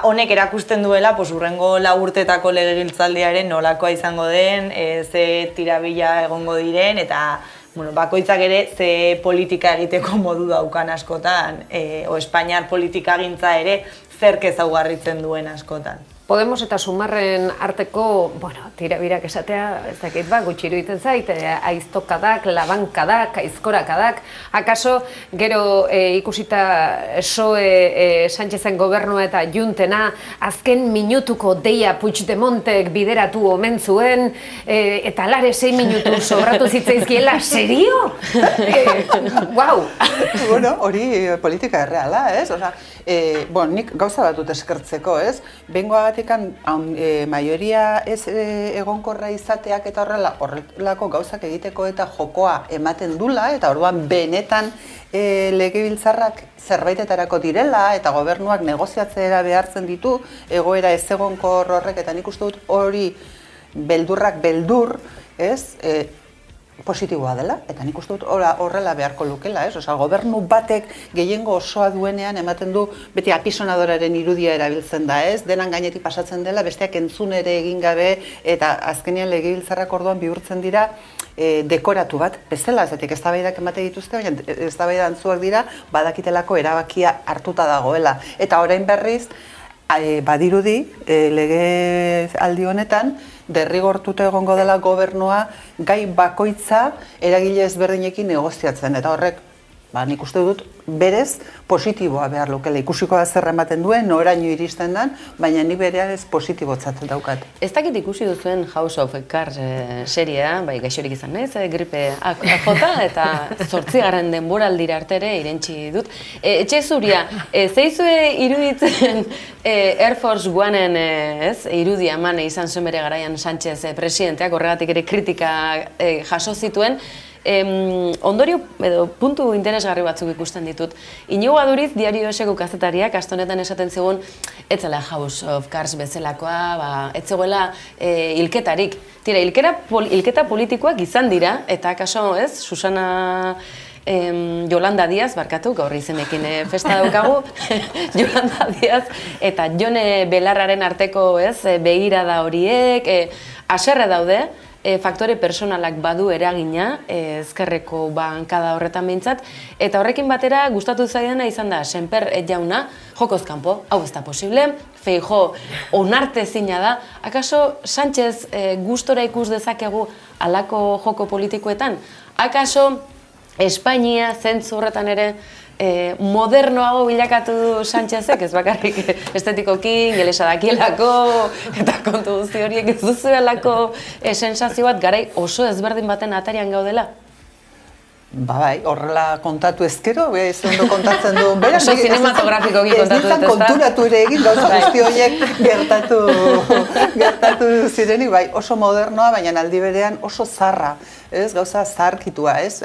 Honek erakusten duela, urrengo 4 urtetako legegintzaldiaren nolakoa izango den, ze tirabila egongo diren, eta bakoitzak ere ze politika egiteko modu daukan askotan, o Espainiar politikagintza ere zerk ezaugarritzen duen askotan. Podemos eta Sumarren arteko, tirabirak esatea, ez dakit gutxi iruditzen zait, aiztokadak, labankadak, aizkorakadak, akaso gero ikusita PSOE Sánchezen gobernua eta Juntena azken minutuko deia Puigdemontek bideratu omen zuen, eta lare 6 minutu sobratu zitzaizkiela, serio? Guau! Hori politika erreala, ez? Nik gauza bat dut eskertzeko, ez? Bengoagatik maioria ez egonkorra izateak eta horrelako gauzak egiteko eta jokoa ematen dula, eta orduan benetan legebiltzarrak zerbaitetarako direla eta gobernuak negoziatzera behartzen ditu egoera ez egonkor horrek, eta nik uste dut hori beldurrak beldur, ez? Positiboa dela, eta nik uste dut horrela beharko lukela, ez? Gobernu batek gehiengo osoa duenean ematen du beti apisonadoraren irudia erabiltzen da, ez? Denan gainetik pasatzen dela, besteak entzun ere egin gabe, eta azkenean legebiltzarrak orduan bihurtzen dira dekoratu bat, bezala, ezetik eztabaidak emate dituzte, baina eztabaida antzuak dira, badakitelako erabakia hartuta dagoela. Eta orain berriz, badirudi, lege aldi honetan, derrigortuta egongo dela gobernua gai bakoitza eragile ezberdinekin negoziatzen, eta horrek, nik uste dut, berez positiboa behar lukela. Ikusiko da zer ematen duen, noraino iristen den, baina ni bereaz positibotzat daukat. Ez dakit ikusi duzuen House of Cards seria, gaixorik izan naiz, gripe jota, eta 8. denboraldira artere irentsi dut. Etxe zuria, zeizue iruditzen Air Force Oneen irudia eman izan zuen bere garaian Sánchez presidenteak, horregatik ere kritika jaso zituen, ondorio edo puntu interesgarri batzuk ikusten ditut. Iñigo Aduriz, Diario Eseko kazetariak, astonetan esaten zigun, ez zela House of Cards bezalakoa, ez zegoela hilketarik. Tira, hilketa politikoak izan dira, eta akaso, ez, Susana Yolanda Díaz, barkatu, gaur izenekin festa daukagu, Yolanda Díaz, eta Jone Belarraren arteko begirada horiek, haserre daude, faktore personalak badu eragina, ezkerreko bankada horretan behintzat, eta horrekin batera gustatu zaidana izan da, Senper jauna, jokoz kanpo, hau ez da posible, Feijóo onartezina da, akaso Sánchez gustora ikus dezakegu halako joko politikoetan? Akaso Espainia zentzu horretan ere modernoago bilakatu du Sánchezek, ez bakarrik estetikoki, ingelesa dakielako, eta kontu guzti horiek ez duzuelako sensazio bat garai oso ezberdin baten atarian gaudela? Bai, horrela kontatu ezkero, ez ondo kontatzen du. Oso cinematografikoki kontatu dut, ez konturatu ere egin, gauza guzti horiek gertatu zirenik, bai, oso modernoa, baina aldi berean oso zarra, ez, gauza zarkitua, ez.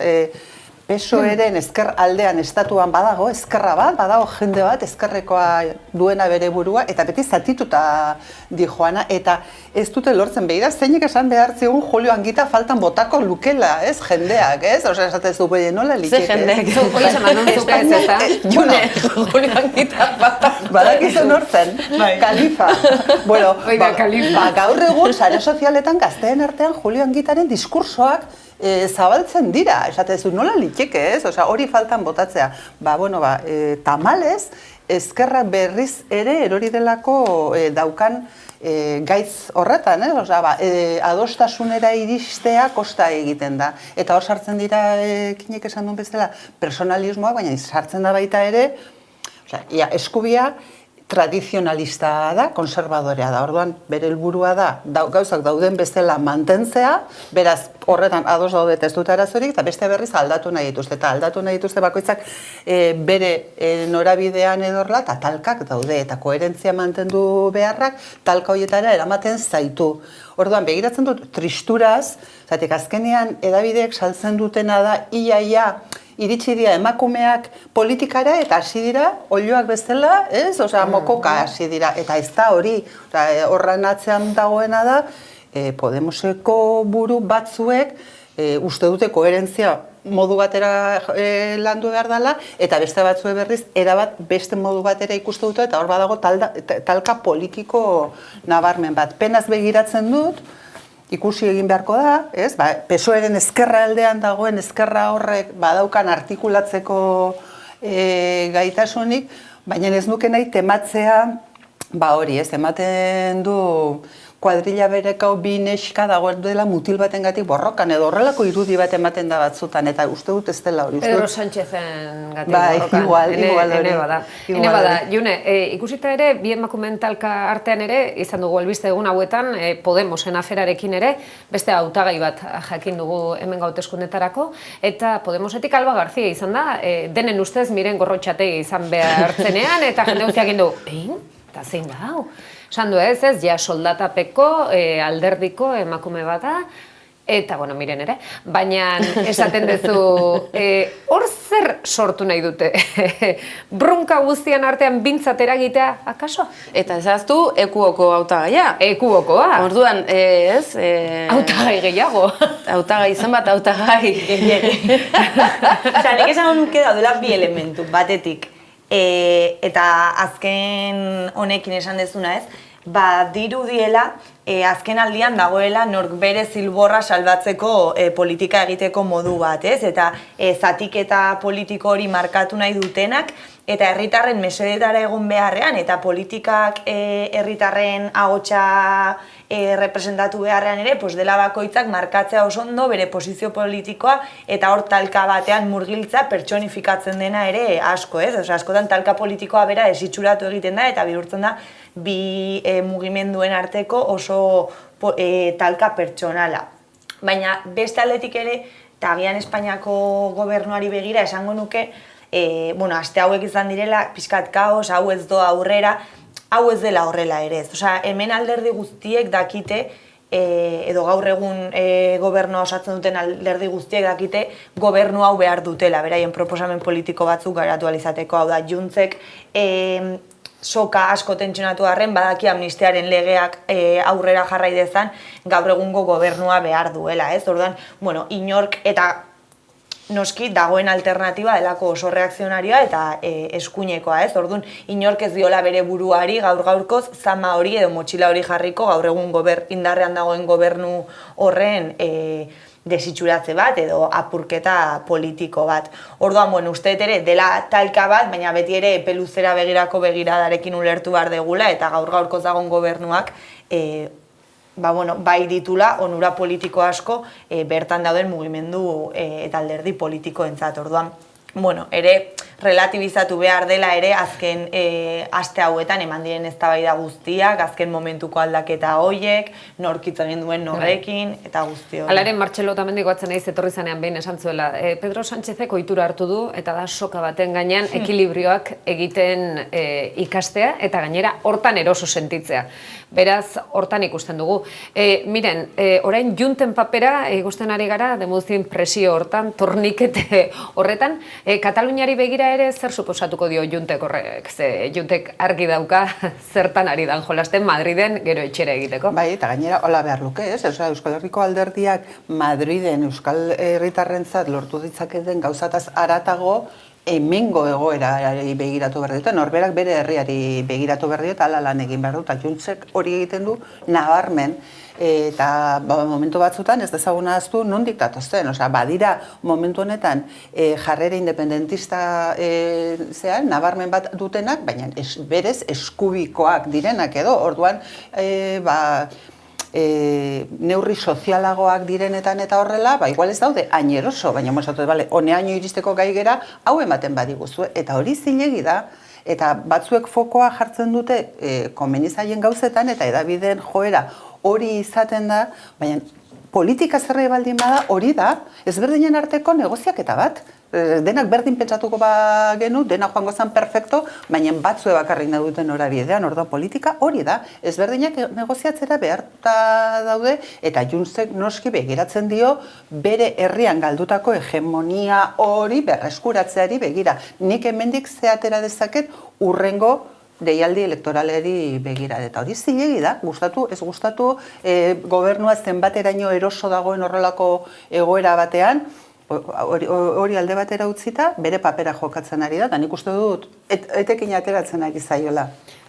PSOEren ezker aldean estatuan badago, ezkerra bat, badago jende bat, ezkerrekoa duena bere burua, eta beti zatituta dijoana, eta ez dute lortzen behira, zeinek esan behar zigun Julio Angita faltan botako lukela, ez, jendeak, ez? Osea, esatez du behin nola likek, ez? Ze jendeak, hori esan non zuka ez eta? June, Julio Angita faltan. Badakizu nortzen, Kalifa. Bueno, Kalifa. Gaur egun, sare sozialetan gazteen artean Julio Angitaren diskursoak zabaltzen dira, esatez du nola liteke, ez? Osea, hori faltan botatzea. Tamalez, ezkerra berriz ere erori delako daukan gaitz horretan, Osea, adostasunera iristea kosta egiten da. Eta hor sartzen dira, kinek esan duen bezala, personalismoak, baina sartzen da baita ere, eskubia tradizionalista da, konservadorea da. Orduan, bere helburua da, gauzak dauden bezala mantentzea, beraz, horretan ados daude ez dut arazorik, eta beste berriz aldatu nahi dituzte. Eta aldatu nahi dituzte bakoitzak bere norabidean edorla, eta talkak daude, eta koherentzia mantendu beharrak, talka horietara eramaten zaitu. Orduan, begiratzen dut tristuraz, zatek azkenean edabideek saltzen dutena da, ia, iritsi dira emakumeak politikara eta hasi dira oiloak bezala, ez? Osea, mokoka hasi dira, eta ez da hori, horren atzean dagoena da, Podemoseko buru batzuek uste dute koherentzia modu batera landu behar dela, eta beste batzue berriz, erabat beste modu batera ikuste dute, eta hor badago talka politiko nabarmen bat. Penaz begiratzen dut, ikusi egin beharko da, ez? PSOEren ezkerra aldean dagoen ezkerra horrek badaukan artikulatzeko gaitasunik, baina ez nuke nahi tematzea, hori, ez, ematen du kuadrilla berekau bi neska dagoen dela mutil batengatik borrokan, edo horrelako irudi bat ematen da batzutan, eta uste dut ez dela hori. Pedro Sánchezen gatik borrokan. Igual hori. Ene bada. June, ikusita ere, bi emakumeen talka artean ere, izan dugu albiste egun hauetan, Podemosen aferarekin ere, beste hautagai bat jakin dugu hemen hauteskundetarako, eta Podemosetik Alba García izan da, denen ustez Miren Gorrotxategi izan behar zenean, eta jende guztiak egin du, eta zein da hau? Esan du ez, ja soldatapeko alderdiko emakume bat da, eta, bueno, Miren ere, baina esaten duzu, hor zer sortu nahi dute? Brunka guztian artean bintzat eragitea, akaso? Eta ezaztu, ekuoko hautagaia. Ekuokoa. Orduan, ez? Hautagai gehiago. Hautagai, zenbat hautagai. Osa, nik esan nuke daudela bi elementu, batetik. Eta azken honekin esan dezuna ez, dirudiela azken aldian dagoela nork bere zilborra salbatzeko politika egiteko modu bat, ez? Eta zatiketa politiko hori markatu nahi dutenak, eta herritarren mesedetara egon beharrean, eta politikak herritarren ahotsa representatu beharrean ere, dela bakoitzak markatzea oso ondo bere posizio politikoa, eta hor talka batean murgiltza pertsonifikatzen dena ere asko, ez? Osa, askotan talka politikoa bera desitxuratu egiten da, eta bihurtzen da bi mugimenduen arteko oso talka pertsonala. Baina beste aldetik ere, eta agian Espainiako gobernuari begira esango nuke, aste hauek izan direla, pixkat kaos, hau ez doa aurrera, hau ez dela horrela ere ez. Osea, hemen alderdi guztiek dakite, edo gaur egun gobernua osatzen duten alderdi guztiek dakite, gobernu hau behar dutela, beraien proposamen politiko batzuk garatu alizateko, hau da, Juntzek soka asko tentsionatu arren, badaki amnistiaren legeak aurrera jarrai dezan, gaur egungo gobernua behar duela, ez? Orduan, inork eta noski dagoen alternatiba delako oso reakzionarioa eta eskuinekoa, ez? Orduan, inork ez diola bere buruari gaur-gaurkoz zama hori edo motxila hori jarriko gaur egun indarrean dagoen gobernu horren desitxuratze bat edo apurketa politiko bat. Orduan, uste ere dela talka bat, baina beti ere peluzera begirako begiradarekin ulertu behar degula eta gaur-gaurkoz dagoen gobernuak bai ditula onura politiko asko bertan dauden mugimendu eta alderdi politikoentzat. Orduan, ere relatibizatu behar dela ere azken aste hauetan eman diren eztabaida guztiak, azken momentuko aldaketa hoiek, norkitz egin duen norrekin eta guzti hori. Alaren Martxelo Otamendik batzen naiz etorri zanean behin esan zuela. Pedro Sánchezek ohitura hartu du eta da soka baten gainean ekilibrioak egiten ikastea eta gainera hortan eroso sentitzea. Beraz, hortan ikusten dugu. Miren, orain Junten papera ikusten ari gara, demuzin presio hortan, tornikete horretan, Kataluniari begira ere zer suposatuko dio Juntek horrek? Ze Juntek argi dauka zertan ari dan jolasten Madriden gero etxera egiteko. Bai, eta gainera hola behar luke, ez? Euskal Herriko alderdiak Madriden Euskal Herritarrentzat lortu ditzaketen gauzataz haratago hemengo egoerari begiratu behar dut, norberak bere herriari begiratu behar dut, ala lan egin behar dut, eta Juntzek hori egiten du nabarmen, eta momentu batzutan ez dezaguna aztu nondik datozen, badira momentu honetan jarrera independentista nabarmen bat dutenak, baina berez eskubikoak direnak edo, orduan neurri sozialagoak direnetan eta horrela, igual ez daude hain eroso, baina honeaino iristeko gai gera, hau ematen badiguzu, eta hori zilegi da, Eta batzuek fokoa jartzen dute komenizaien gauzetan eta hedabideen joera hori izaten da, baina politika zerbait baldin bada hori da, ezberdinen arteko negoziaketa bat. Denak berdin pentsatuko bagenu, dena joango zen perfecto, baina batzue bakarrik nahi duten norabidean, orduan politika hori da. Ezberdinak negoziatzera beharta daude, eta Juntsek noski begiratzen dio bere herrian galdutako hegemonia hori berreskuratzeari begira. Nik hemendik ze atera dezaket urrengo deialdi elektoralari begira. Eta hori zilegi da, gustatu, ez gustatu, gobernua zenbateraino eroso dagoen horrelako egoera batean, hori alde batera utzita, bere papera jokatzen ari da, eta nik uste dut etekin ateratzen ari zaiola.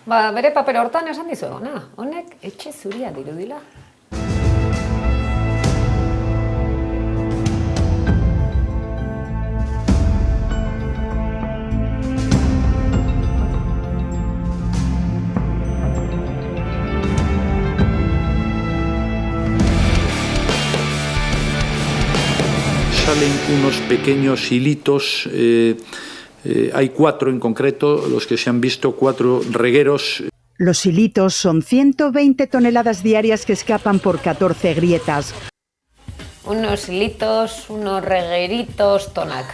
Bere paper hortan esan dizuegona, honek etxe zuria dirudila. Salen unos pequeños hilitos, hay 4 en concreto, los que se han visto, 4 regueros. Los hilitos son 120 toneladas diarias que escapan por 14 grietas. Unos hilitos, unos regueritos, tonak.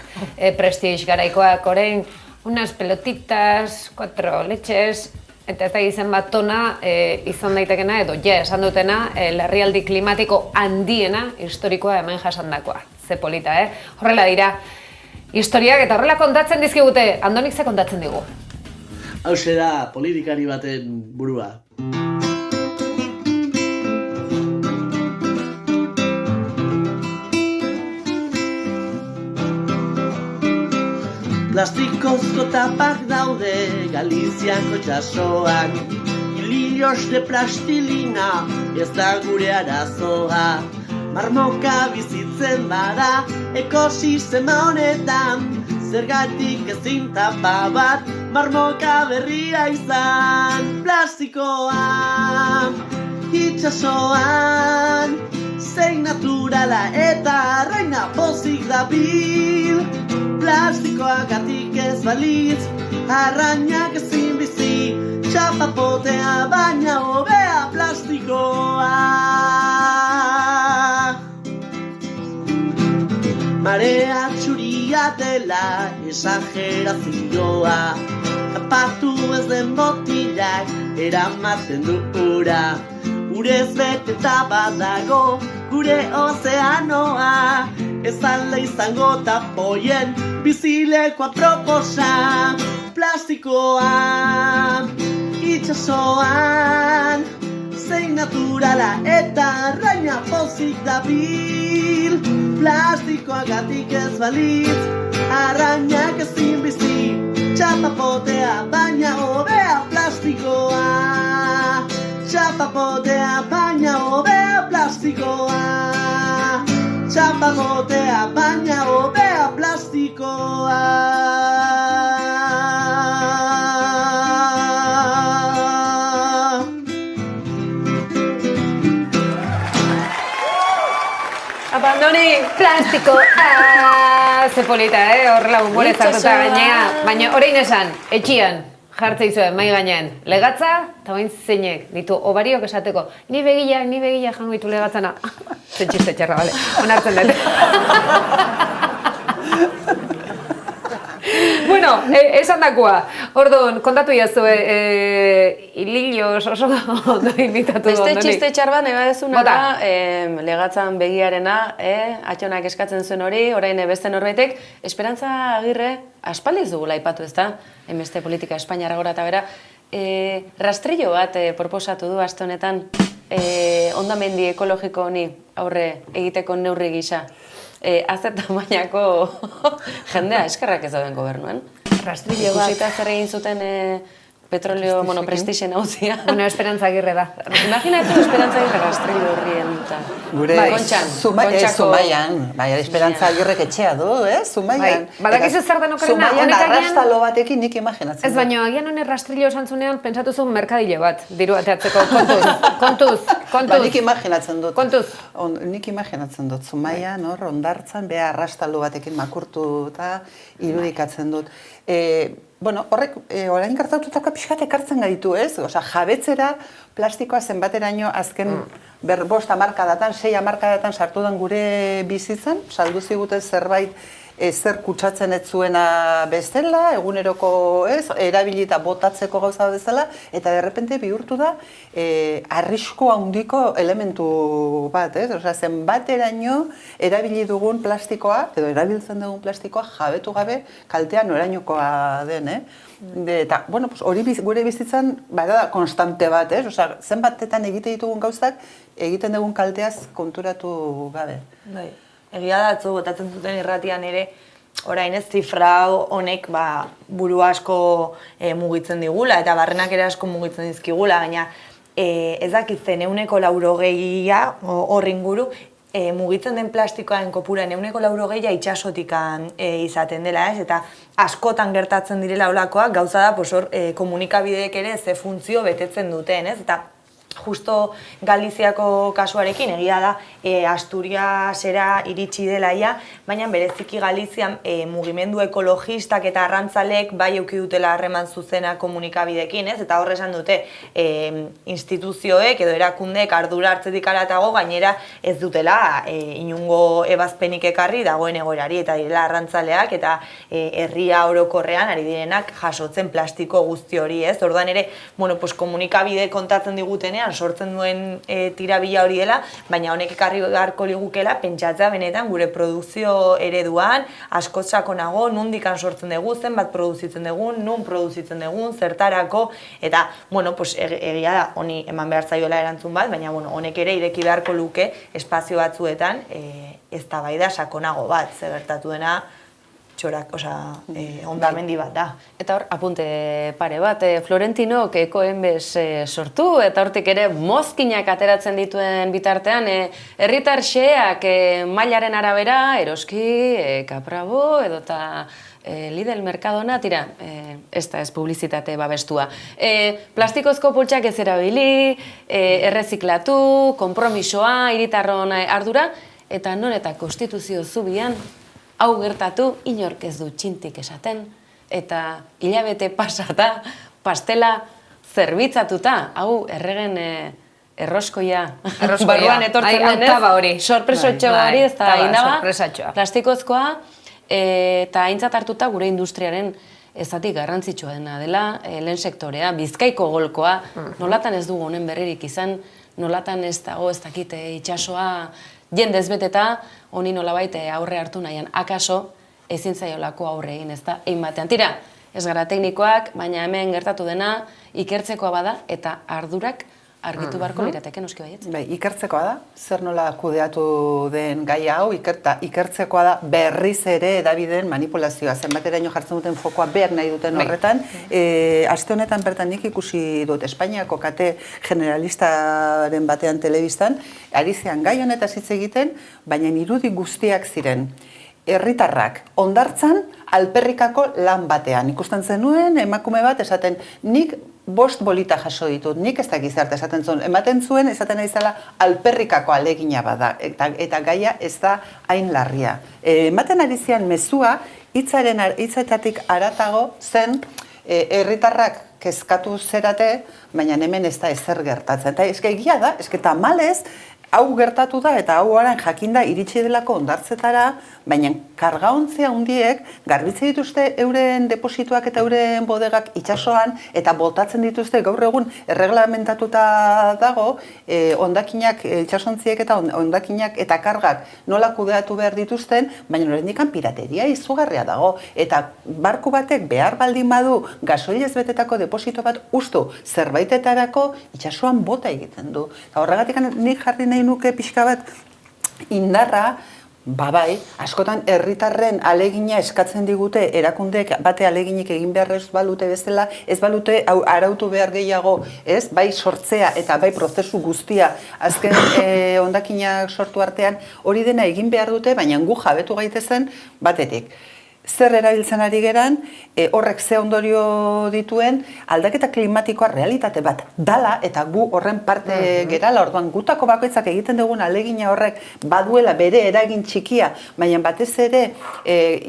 Prestige garaikoak orain, unas pelotitas, 4 leches, eta ez da izen bat tona izan daitekena edo esan dutena larrialdi klimatiko handiena historikoa hemen jasandakoa. Ze polita, Horrela dira historiak eta horrela kontatzen dizkigute. Andonik ze kontatzen digu? Hauxe da politikari baten burua. Plastikozko tapak daude Galiziako txasoak, hilillos de plastilina ez da gure arazoa. Marmoka bizitzen bada ekosistema honetan, zergatik ezin tapa bat marmoka berria izan. Plastikoa itxasoan, zein naturala eta arraina pozik dabil. Plastikoagatik ez balitz, arrainak ezin bizi, txapapotea baina hobea plastikoa. Marea txuria dela esagerazioa, tapatu ez den botilak eramaten du ura. Urez beteta badago gure ozeanoa, ez alda izango tapoien bizilekoa proposa. Plastikoa itxasoan, zein naturala eta arraina pozik dabil. Plastikoagatik ez balitz, arrainak ezin bizi, txapapotea baina hobea plastikoa. Txapapotea baina hobea plastikoa. Txapapotea baina hobea plastikoa. Abandoni! Plastiko! Ze polita, horrela humorez hartuta gainea. Baina orain esan, etxian, jartze izuen, mai gainean. Legatza, eta bain zeinek, ditu obariok esateko. Ni begia jango ditu legatzana. Zetxiste txarra, bale. Onartzen dut. Bueno, esan dakoa. Orduan, kontatu jazu, hilillos oso ondo imitatu Beste Andoni. txiste txarban eba dezuna da, legatzan begiarena, atxonak eskatzen zuen hori, orain beste norbaitek, Esperantza Agirre aspaldiz dugula aipatu ez da, beste politika Espainiara gora eta bera, rastrillo bat proposatu du aste honetan, hondamendi ekologiko honi aurre egiteko neurri gisa. Azte tamainako jendea eskerrak ez dauden gobernuan. Rastrillo bat. Ikusita zer egin zuten petroleo Prestige nauzia. Bueno, Esperantza Agirre da. Imaginatu Esperantza Agirre rastrillo horrien duta. Gure Zumaian, Esperantza Agirrek etxea du, Zumaian. Badakizu zer den okerrena? Zumaian arrastalo batekin nik imaginatzen. Ez baino, agian honen rastrillo esan zunean pentsatu zuen merkadile bat, diru ateatzeko, kontuz. Nik imaginatzen dut. Kontuz. Nik imaginatzen dut, Zumaian, hondartzan, beha arrastalo batekin makurtu eta irudikatzen dut. bueno, horrek, orain gertatutako pixkat ekartzen gaitu, ez? Osa, jabetzera plastikoa zenbateraino azken 5 hamarkadatan, 6 hamarkadatan sartu den gure bizitzan, saldu ziguten zerbait zer kutsatzen ez zuena bezala, eguneroko erabilita botatzeko gauza bezala, eta derrepente bihurtu da arrisku handiko elementu bat, ez? Osea, zenbateraino erabili dugun plastikoa, edo erabiltzen dugun plastikoa jabetu gabe kaltea norainokoa den, eta, bueno, hori gure bizitzan bada konstante bat, ez? Osea, zenbatetan egite ditugun gauzak, egiten dugun kalteaz konturatu gabe. Bai. Egia da, atzo botatzen zuten irratian ere, orain ez zifra honek buru asko mugitzen digula, eta barrenak ere asko mugitzen dizkigula, baina ez dakitzen 180 hor inguru, mugitzen den plastikoaren kopura 180 itxasotikan izaten dela, ez? Eta askotan gertatzen direla olakoak, gauza da, hor komunikabideek ere ze funtzio betetzen duten, ez? Eta justo Galiziako kasuarekin egia da Asturiasera iritsi dela ja, baina bereziki Galizian mugimendu ekologistak eta arrantzaleek bai eduki dutela harreman zuzena komunikabideekin, ez? Eta horre esan dute instituzioek edo erakundeek ardura hartzetik haratago gainera ez dutela inungo ebazpenik ekarri dagoen egoerari, eta direla arrantzaleak eta herria orokorrean ari direnak jasotzen plastiko guzti hori, ez? Orduan ere, bueno, komunikabide kontatzen digutenean sortzen duen tirabila hori dela, baina honek ekarri beharko ligukela pentsatzea benetan gure produkzio ereduan, askoz sakonago, nondikan sortzen dugu, zenbat produzitzen dugun, nun produzitzen dugun, zertarako, eta, bueno, egia da, honi eman behar zaiola erantzun bat, baina, bueno, honek ere ireki beharko luke espazio batzuetan eztabaida sakonago bat, ze gertatu dena, ondamendi bat da. Eta hor, apunte pare bat, Florentinok ekoenbez sortu, eta hortik ere mozkinak ateratzen dituen bitartean, herritar xeak mailaren arabera, eroski, kaprabo, edota Lidl Mercadona, tira, ez da ez publizitate babestua. Plastikozko pultsak ez erabili, erreziklatu, konpromisoa, hiritarron ardura, eta non eta konstituzio zubian, hau gertatu, inork ez du txintik esaten, eta hilabete pasata, pastela zerbitzatuta, hau erregen erroskoia barruan etortzen denez, sorpresotxo hori, ez da indaba, plastikozkoa, eta aintzat hartuta gure industriaren ezatik garrantzitsua dela, lehen sektorea, Bizkaiko golkoa, nolatan ez dugu honen berririk izan, nolatan ez dago ez dakite itxasoa, jendez beteta, honi nolabait aurre hartu nahian. Akaso, ezin zaiolako aurre egin, ez da, egin batean. Tira, ez gara teknikoak, baina hemen gertatu dena, ikertzekoa bada, eta ardurak argitu beharko lirateke, noski baietz. Bai, ikertzekoa da, zer nola kudeatu den gai hau, ikertzekoa da berriz ere edabideen manipulazioa, zenbateraino jartzen duten fokoa behar nahi duten horretan. Aste honetan bertan nik ikusi dut Espainiako kate generalistaren batean telebistan, ari zean gai honetaz hitz egiten, baina irudi guztiak ziren. Herritarrak hondartzan alperrikako lan batean. Ikusten zenuen emakume bat esaten, nik 5 bolita jaso ditut, nik ez dakiz arte esaten zuen. Ematen zuen esaten ari zela alperrikako alegina bada, eta gaia ez da hain larria. Ematen ari zian mezua, hitzetatik haratago zen herritarrak kezkatu zerate, baina hemen ez da ezer gertatzen. Eta egia da, tamalez, hau gertatu da eta hau orain jakinda iritsi delako hondartzetara, baina kargaontzia handiek garbitze dituzte euren deposituak eta euren bodegak itsasoan eta botatzen dituzte gaur egun erreglamentatuta dago hondakinak itsasontziek eta hondakinak eta kargak nola kudeatu behar dituzten, baina oraindik pirateria izugarria dago eta barku batek behar baldin badu gasoilez betetako deposito bat ustu zerbaitetarako itsasoan bota egiten du. Eta horregatik nik jarri nahi nuke pixka bat indarra, bai, askotan herritarren alegina eskatzen digute erakundeek bate aleginik egin behar ez balute bezala, ez balute arautu behar gehiago, ez, bai sortzea eta bai prozesu guztia azken hondakinak sortu artean, hori dena egin behar dute, baina gu jabetu gaitezen batetik. zer erabiltzen ari geran, horrek ze ondorio dituen, aldaketa klimatikoa realitate bat dala, eta gu horren parte gerala, orduan gutako bakoitzak egiten dugun alegina horrek baduela bere eragin txikia, baina batez ere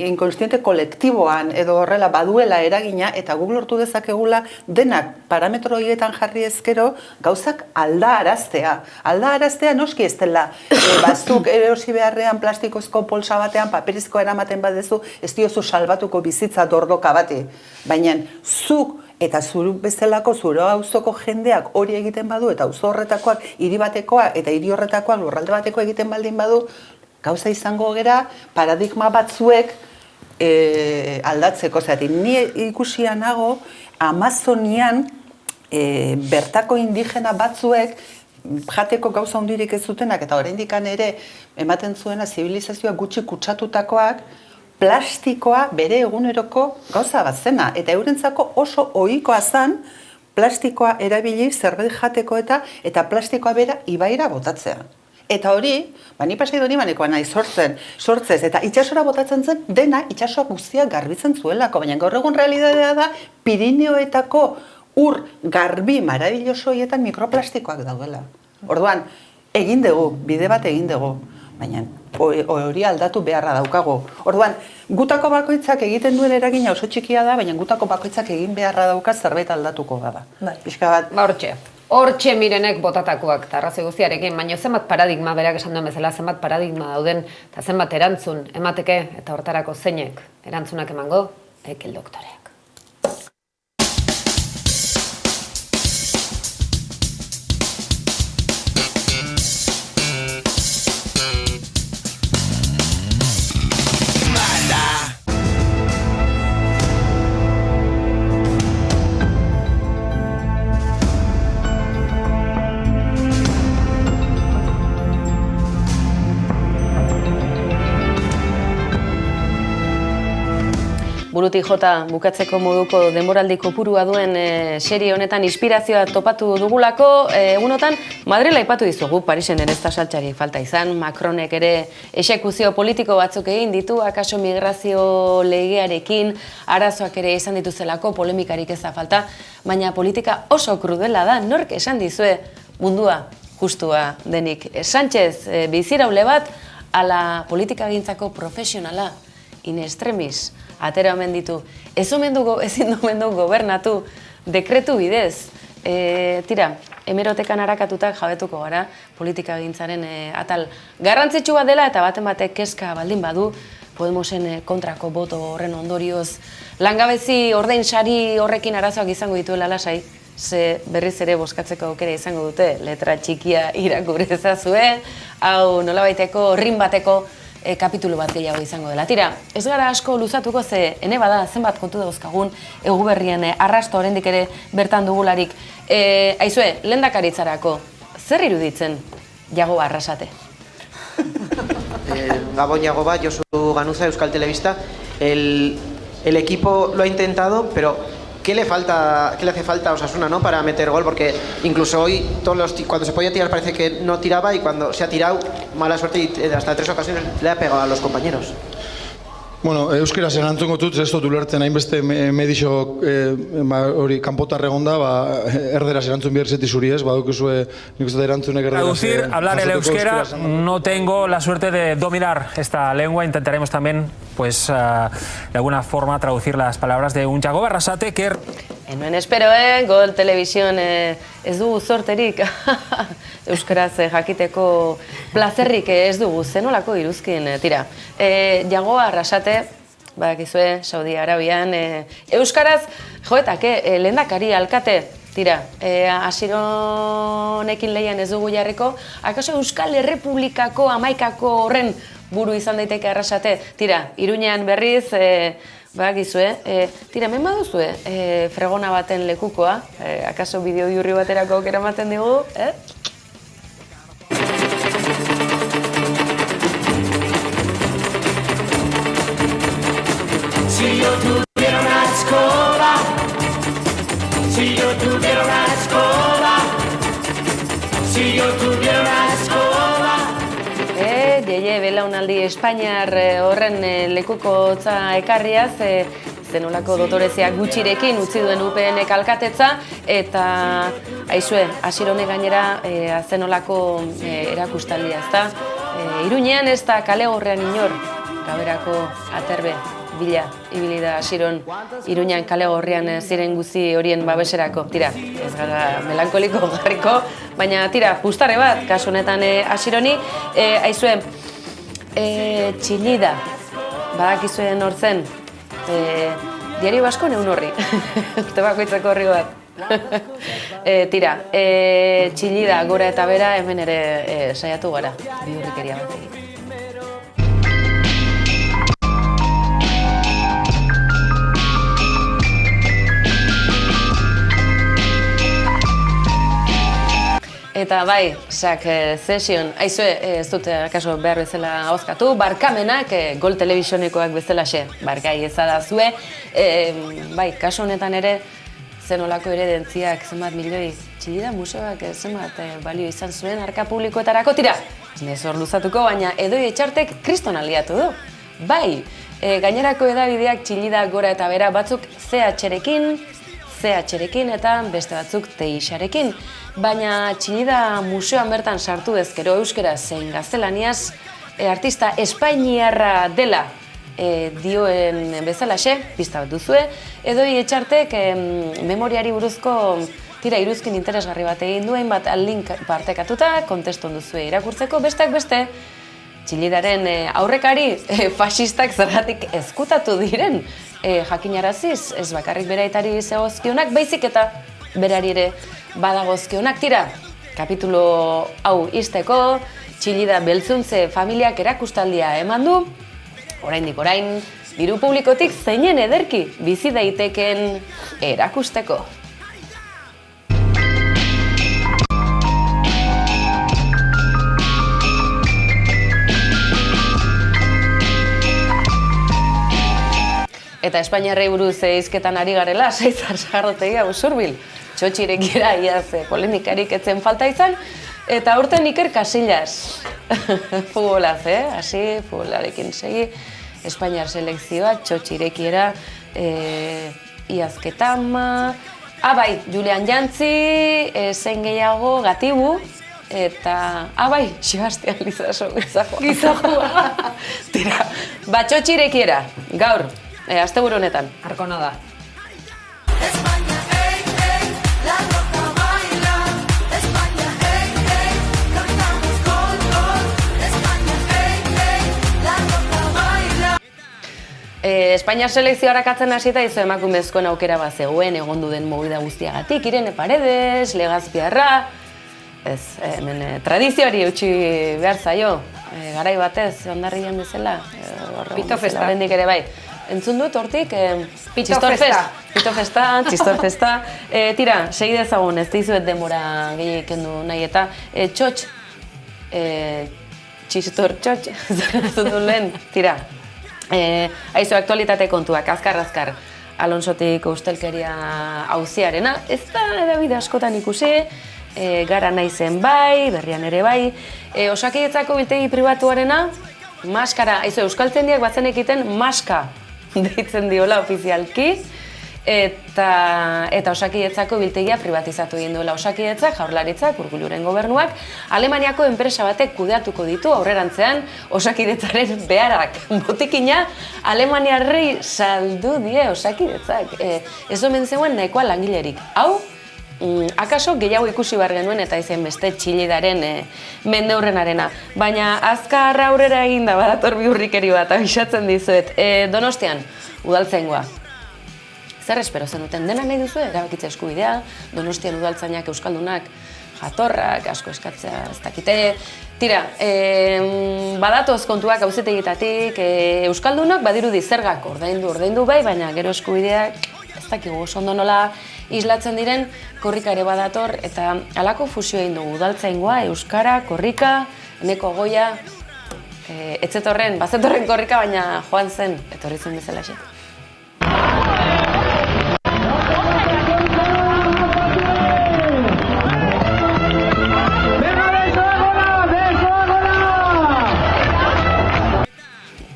inkonstiente kolektiboan edo horrela baduela eragina, eta guk lortu dezakegula denak parametro horietan jarri ezkero gauzak aldaraztea. Aldaraztea noski ez dela, bazuk erosi beharrean plastikozko polsa batean paperizko eramaten badezu, ez diozu salbatuko bizitza dordoka bati. Baina zuk eta zuru bezalako zure auzoko jendeak hori egiten badu, eta auzo horretakoak hiri batekoa eta hiri horretakoak lurralde bateko egiten baldin badu, gauza izango gera paradigma batzuek aldatzeko. Zeratik, ni ikusia nago Amazonian bertako indigena batzuek jateko gauza hundirik ez zutenak, eta oraindik ere ematen zuena zibilizazioa gutxi kutsatutakoak, plastikoa bere eguneroko gauza bat zena. Eta eurentzako oso ohikoa zen plastikoa erabili zerbait jateko eta plastikoa bera ibaira botatzea. Eta hori, ni pasai doni banekoa nahi sortzez, eta itxasora botatzen zen dena itxasoa guztiak garbitzen zuelako, baina gaur egun realitatea da Pirineoetako ur garbi marabilloso horietan mikroplastikoak daudela. Orduan, egin dugu, bide bat egin dugu, baina hori aldatu beharra daukago. Orduan, gutako bakoitzak egiten duen eragina oso txikia da, baina gutako bakoitzak egin beharra dauka zerbait aldatuko bada. Pixka bat. Hortxe Mirenek botatakoak eta arrazoi guztiarekin, baina zenbat paradigma, berak esan duen bezala, zenbat paradigma dauden, eta zenbat erantzun emateke, eta hortarako zeinek erantzunak emango, Ekel doktoreak. Burutik jota bukatzeko moduko denboraldi kopurua duen serie honetan inspirazioa topatu dugulako, egunotan Madrila aipatu dizugu, Parisen ere ez da saltxarik falta izan, Macronek ere exekuzio politiko batzuk egin ditu, akaso migrazio legearekin, arazoak ere izan dituzelako, polemikarik ez da falta, baina politika oso krudela da, nork esan dizue mundua justua denik. Sánchez biziraule bat, ala politikagintzako profesionala, in extremis, atera omen ditu. Ezin du gobernatu dekretu bidez. Tira, hemerotekan harakatutak jabetuko gara politikagintzaren atal garrantzitsu bat dela, eta baten batek kezka baldin badu, Podemosen kontrako boto horren ondorioz langabezi ordain sari horrekin arazoak izango dituela lasai, ze berriz ere bozkatzeko aukera izango dute, letra txikia irakurri ezazue, hau nolabaiteko rin bateko kapitulu bat gehiago izango dela. Tira, ez gara asko luzatuko, ze ene bada zenbat kontu dauzkagun Eguberrian arrasto oraindik ere bertan dugularik. Aizue, lehendakaritzarako, zer iruditzen Yago Arrasate? Gabon Yagoba, Josu Ganuza, Euskal Telebista. El equipo lo ha intentado, pero ¿qué le hace falta a Osasuna, ¿no?, para meter gol? Porque incluso hoy, cuando se podía tirar parece que no tiraba, y cuando se ha tirado, mala suerte, y hasta 3 ocasiones le ha pegado a los compañeros. Bueno, euskaraz erantzungo dut, ez dut ulertzen hainbeste medixo hori kanpotar egonda, erderaz erantzun behar zeti zuri ez, badukuzue nik uste erantzunek erderaz. Traducir, hablar el euskera, no tengo la suerte de dominar esta lengua, intentaremos también, pues, de alguna forma traducir las palabras de un Yago Arrasate que... Hemen espero, Gol Television ez dugu zorterik, euskaraz jakiteko plazerrik ez dugu, zenolako iruzkin, tira. Yago Arrasate, badakizue, Saudi Arabian, euskaraz, joetak, lehendakari alkate, tira, asironekin lehian ez dugu jarriko, akaso Euskal Errepublikako amaikako horren buru izan daiteke Arrasate, tira, Iruñean berriz, bakizue, tira, hemen baduzue, fregona baten lekukoa, akaso bideo biurri baterako aukera ematen digu, Si yo tuviera una escoba, si yo tuviera una escoba, si yo tuviera una escoba. Belaunaldi Espainiar horren lekukotza ekarriaz, zenolako dotorezia gutxirekin utzi duen UPN alkatetza, eta aizue, Asirone gainera zenolako erakustaldia, ezta? Iruñean ez da kale gorrean inor, gaberako aterbe bila ibili da Asiron Iruñean kale gorrian ziren guzi horien babeserako. Tira, ez gara melankoliko jarriko, baina tira, puztarre bat, kasu honetan Asironi. Aizue, Txillida, badakizuen hor zen, Diario Basko neun horri, urte bakoitzeko horri bat. Tira, Txillida gora eta bera hemen ere saiatu gara, bihurrikeria bat egin. Eta bai, Succession, aizue, ez dut akaso behar bezala hozkatu, barkamenak Gol Televisionekoak bezalaxe, barkai ezadazue, bai, kasu honetan ere, zenolako eredentziak, zenbat milioi, Txillida museoak zenbat balio izan zuen arka publikoetarako, tira, ez hor luzatuko, baina Edoi Etxartek kriston aliatu du. Bai, gainerako edabideak Txillida gora eta bera batzuk CH-rekin eta beste batzuk TX-rekin. Baina Txillida museoan bertan sartu ezkero euskera zein gaztelaniaz, artista espainiarra dela dioen bezalaxe, pista bat duzue, Edoi Etxartek memoriari buruzko tira iruzkin interesgarri bat egin duen bat link partekatuta, konteston duzue irakurtzeko, besteak beste, Txillidaren aurrekari faxistak zergatik ezkutatu diren jakinaraziz, ez bakarrik beraitari zegozkionak, baizik eta berari ere badagozkionak. Tira, kapitulo hau izteko, Txillida beltzuntze familiak erakustaldia eman du, oraindik orain, diru publikotik zeinen ederki bizi daiteken erakusteko. Eta Espainiarrei buruz hizketan ari garela, Saizar Sagardotegia usurbil. Txotxirekiera iaz polemikarik etzen falta izan, eta aurten Iker Casillas. Futbolaz, hasi futbolarekin segi. Espainiar selekzioa, txotxirekiera, iazketama. Bai, Julian Jantzi, zen gehiago Gatibu, eta, bai, Sebastian Lizaso gizajoa. Tira, txotxirekiera, gaur. Asteburu honetan. Arkona da. Espainiar selekzioa harakatzen hasita izo emakumezkoen aukera bat zegoen egondu den movida guztiagatik, Irene Paredes, Legazpiarra, ez, hemen tradizioari utzi behar zaio, garai batez, ondarrian bezala, Pito Festa. Oraindik ere bai. Entzun dut hortik, Txistor Festa. Tira, segi dezagun, ez dizuet denbora gehiagik kendu nahi eta Txistor Txotx, zer dut lehen, tira. Aizu, aktualitate kontuak, azkar, Alonsotik ustelkeria auziarena, ez da edabide askotan ikusi, gara naizen bai, berrian ere bai, Osakidetzako biltegi pribatuarena, maskara, aizu, euskaltzendiak batzen ekiten maska deitzen diola ofizialki, eta Osakidetzako biltegia privatizatu egin duela Osakidetzak, Jaurlaritzak, Urkulluren gobernuak, Alemaniako enpresa batek kudeatuko ditu aurrerantzean Osakidetzaren beharak. Botikina Alemaniarrei saldu die Osakidetzak. Ez omen zegoen nahikoa langilerik. Hau, akaso gehiago ikusi behar genuen eta izan beste Txillidaren mendeurrenarena. Baina azkar aurrera eginda badator bihurrikeri bat abisatzen dizuet. Donostian, udaltzaingoa. Zer espero zenuten dena nahi duzu, erabakitze eskubidea, Donostian udaltzainak euskaldunak, jatorrak, asko eskatzea, ez dakite. Tira, badatoz kontuak auzitegitatik, euskaldunok badirudi zergak ordaindu bai, baina gero eskubideak ez dakigu oso ondo nola islatzen diren, korrika ere badator, eta halako fusio egin dugu udaltzaingoa, euskara, korrika, eneko goia, bazetorren korrika, baina joan zen, etorri zen bezala xe.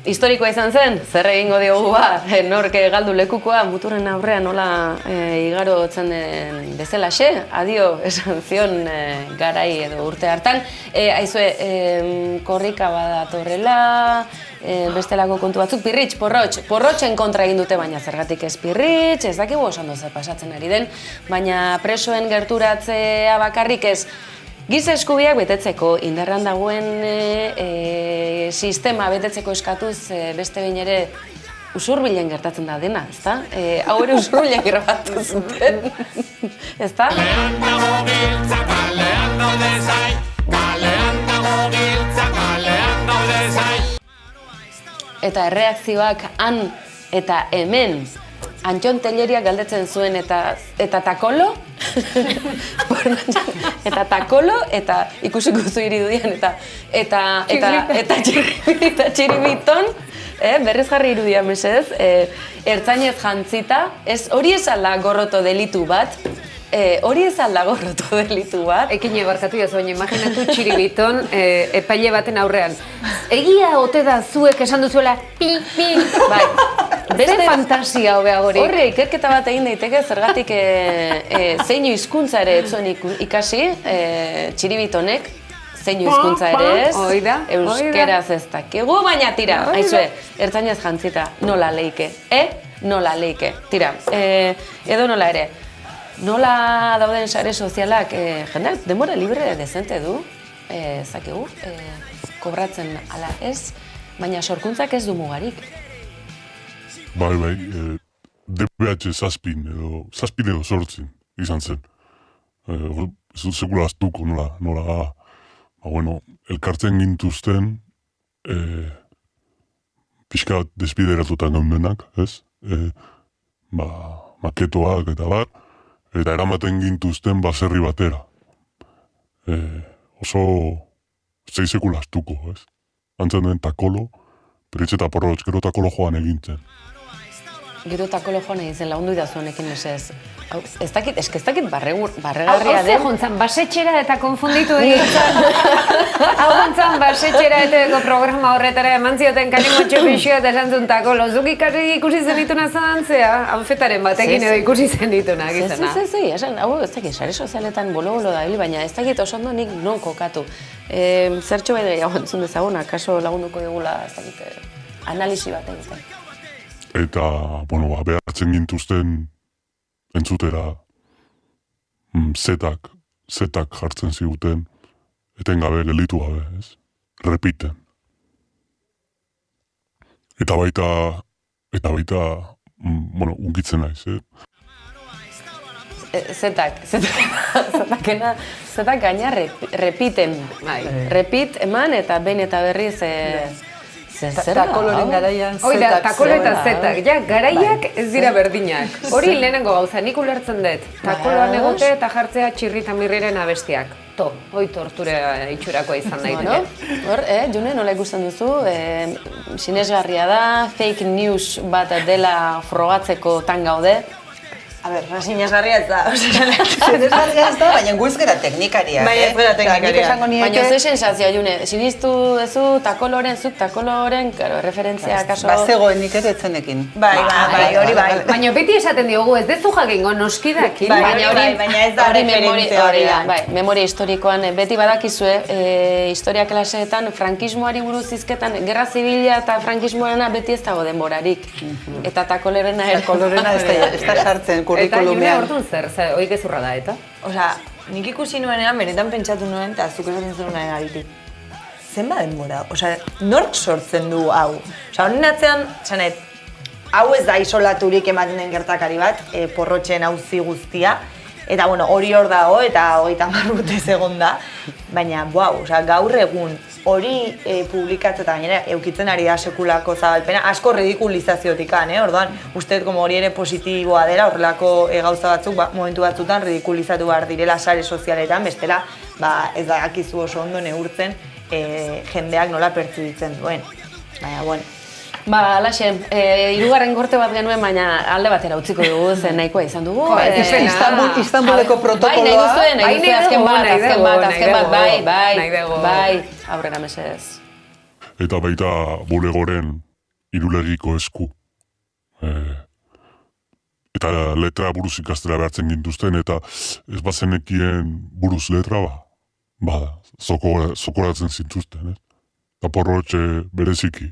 historikoa izan zen, zer egingo diogu ba, nork galdu lekukoa, muturren aurrean nola igarotzen den bezalaxe, adio esan zion garai edo urte hartan. Aizue, korrika badatorrela, bestelako kontu batzuk, pirritx, porrotxen kontra egin dute, baina zergatik ez pirritx, ez dakigu osan doze pasatzen ari den, baina presoen gerturatzea bakarrik ez, giza eskubiak betetzeko, indarran dagoen sistema betetzeko eskatuz beste behin ere usurbilen gertatzen da dena, ezta? Hau ere usurbilek grabatu zuten, ezta? Kalean dago giltza, kalean daude zai, kalean dago giltza, kalean daude zai. Eta erreakzioak han eta hemen Antxon Telleriak galdetzen zuen eta takolo? Eta takolo, eta ikusiko zu irudian, eta txiribiton, berriz jarri irudia mesez, ertzainez jantzita, hori ez alda gorroto delitu bat, Ekine barkatu jazu, baina imaginatu txiribiton epaile baten aurrean. Egia ote da zuek esan duzuela pi. Bai. Beste fantasia hobea hori. Horre, ikerketa bat egin daiteke zergatik zeinu hizkuntza ere ez zuen ikasi txiribitonek. Zeinu hizkuntza ere ez, euskeraz ez dakigu, baina tira, aizue, ertzainez jantzita, nola leike, nola leike, tira, edo nola ere. Nola dauden sare sozialak, jendeak denbora libre dezente du, zakigu, kobratzen ala ez, baina sorkuntzak ez du mugarik. Bai, DPH zazpin edo sortzin izan zen. Sekula aztuko nola, elkartzen gintuzten, pixka despideratutan gaundenak, ez? Maketoak eta bar, eta eramaten gintuzten baserri batera. Oso zei sekula aztuko, ez? Antzen den takolo, peritz eta porrotz, gero takolo joan egintzen. Gero takolo joan egin zen lagundu idazu honekin mesez. Ez dakit barregarria den. Hau jontzan, basetxera eta konfunditu egitzen. Hau jontzan, basetxera eta programa horretara eman zioten kanimotxo pixio eta esan zuen takolo. Zuk ikusi zenituna zantzea, anfetaren batekin edo ikusi zenituna gizena. Hau ez dakit, sare sozialetan bolo-bolo da hili, baina ez dakit oso ondo nik non kokatu. Zertxo bai gehiago entzun dezagun, akaso lagunduko digula, ez dakit, analisi bat egiten. Eta, behartzen gintuzten entzutera zetak jartzen ziguten, etengabe, gelitu gabe, ez? Repiten. Eta baita, unkitzen naiz, Zetak gaina repiten. Repit eman eta behin eta berriz Takoloren garaian zetak. Oida, takolo eta zetak, garaiak ez dira berdinak. Hori lehenengo gauza, nik ulertzen dut. Takoloan egote eta jartzea txirrita mirriren abestiak. Hoi torture itxurakoa izan daiteke. Hor, June, nola ikusten duzu, sinesgarria da, fake news bat dela frogatzeko tan gaude. A ber, sinesgarria ez da. Sinesgarria ez da, baina guiz gara teknikariak, Bai, ez gara teknikariak. Baina ze sensazioa, June, sinistu duzu takoloren, referentzia kaso... Bazegoen nik ere etzenekin. Bai, hori bai. Baina beti esaten diogu, ez dezu jakingo noskidakin. Baina ez da referente hori da. Bai, memoria historikoan, beti badakizue, historia klaseetan, frankismoari buruz hizketan, gerra zibila eta frankismoarena beti ez dago denborarik. Eta takolerena ez da sartzen kurrikulumean. Eta June hortun zer, hori gezurra da, eta? Osea, nik ikusi nuenean, benetan pentsatu nuen, eta zuk esaten zenuen aritik. Zenba denbora? Osea, nork sortzen du hau? Osea, honen atzean, zanet, hau ez da isolaturik ematen den gertakari bat, porrotxen auzi guztia, eta hori hor dago, eta 30 urtez egon da, baina, gaur egun hori publikatzen eta gainera eukitzen ari da sekulako zabalpena, asko ridikulizaziotikan, orduan, uste hori ere positiboa dela, horrelako gauza batzuk, momentu batzutan ridikulizatu behar direla sare sozialetan, bestela, ez da akizu oso ondo neurtzen jendeak nola pertzibitzen duen. Baina, alaxe, hirugarren gorte bat genuen, baina alde batera utziko dugu, zen nahikoa izan dugu. Istanbuleko protokoloa. Nahi duzuen, bai, aurrera mesez. Eta baita bulegoren Irulegiko esku. Eta letra buruz ikastera behartzen gintuzten, eta ez bazenekien buruz letra, zokoratzen zintuzten, ez? Eta Porrotxe bereziki,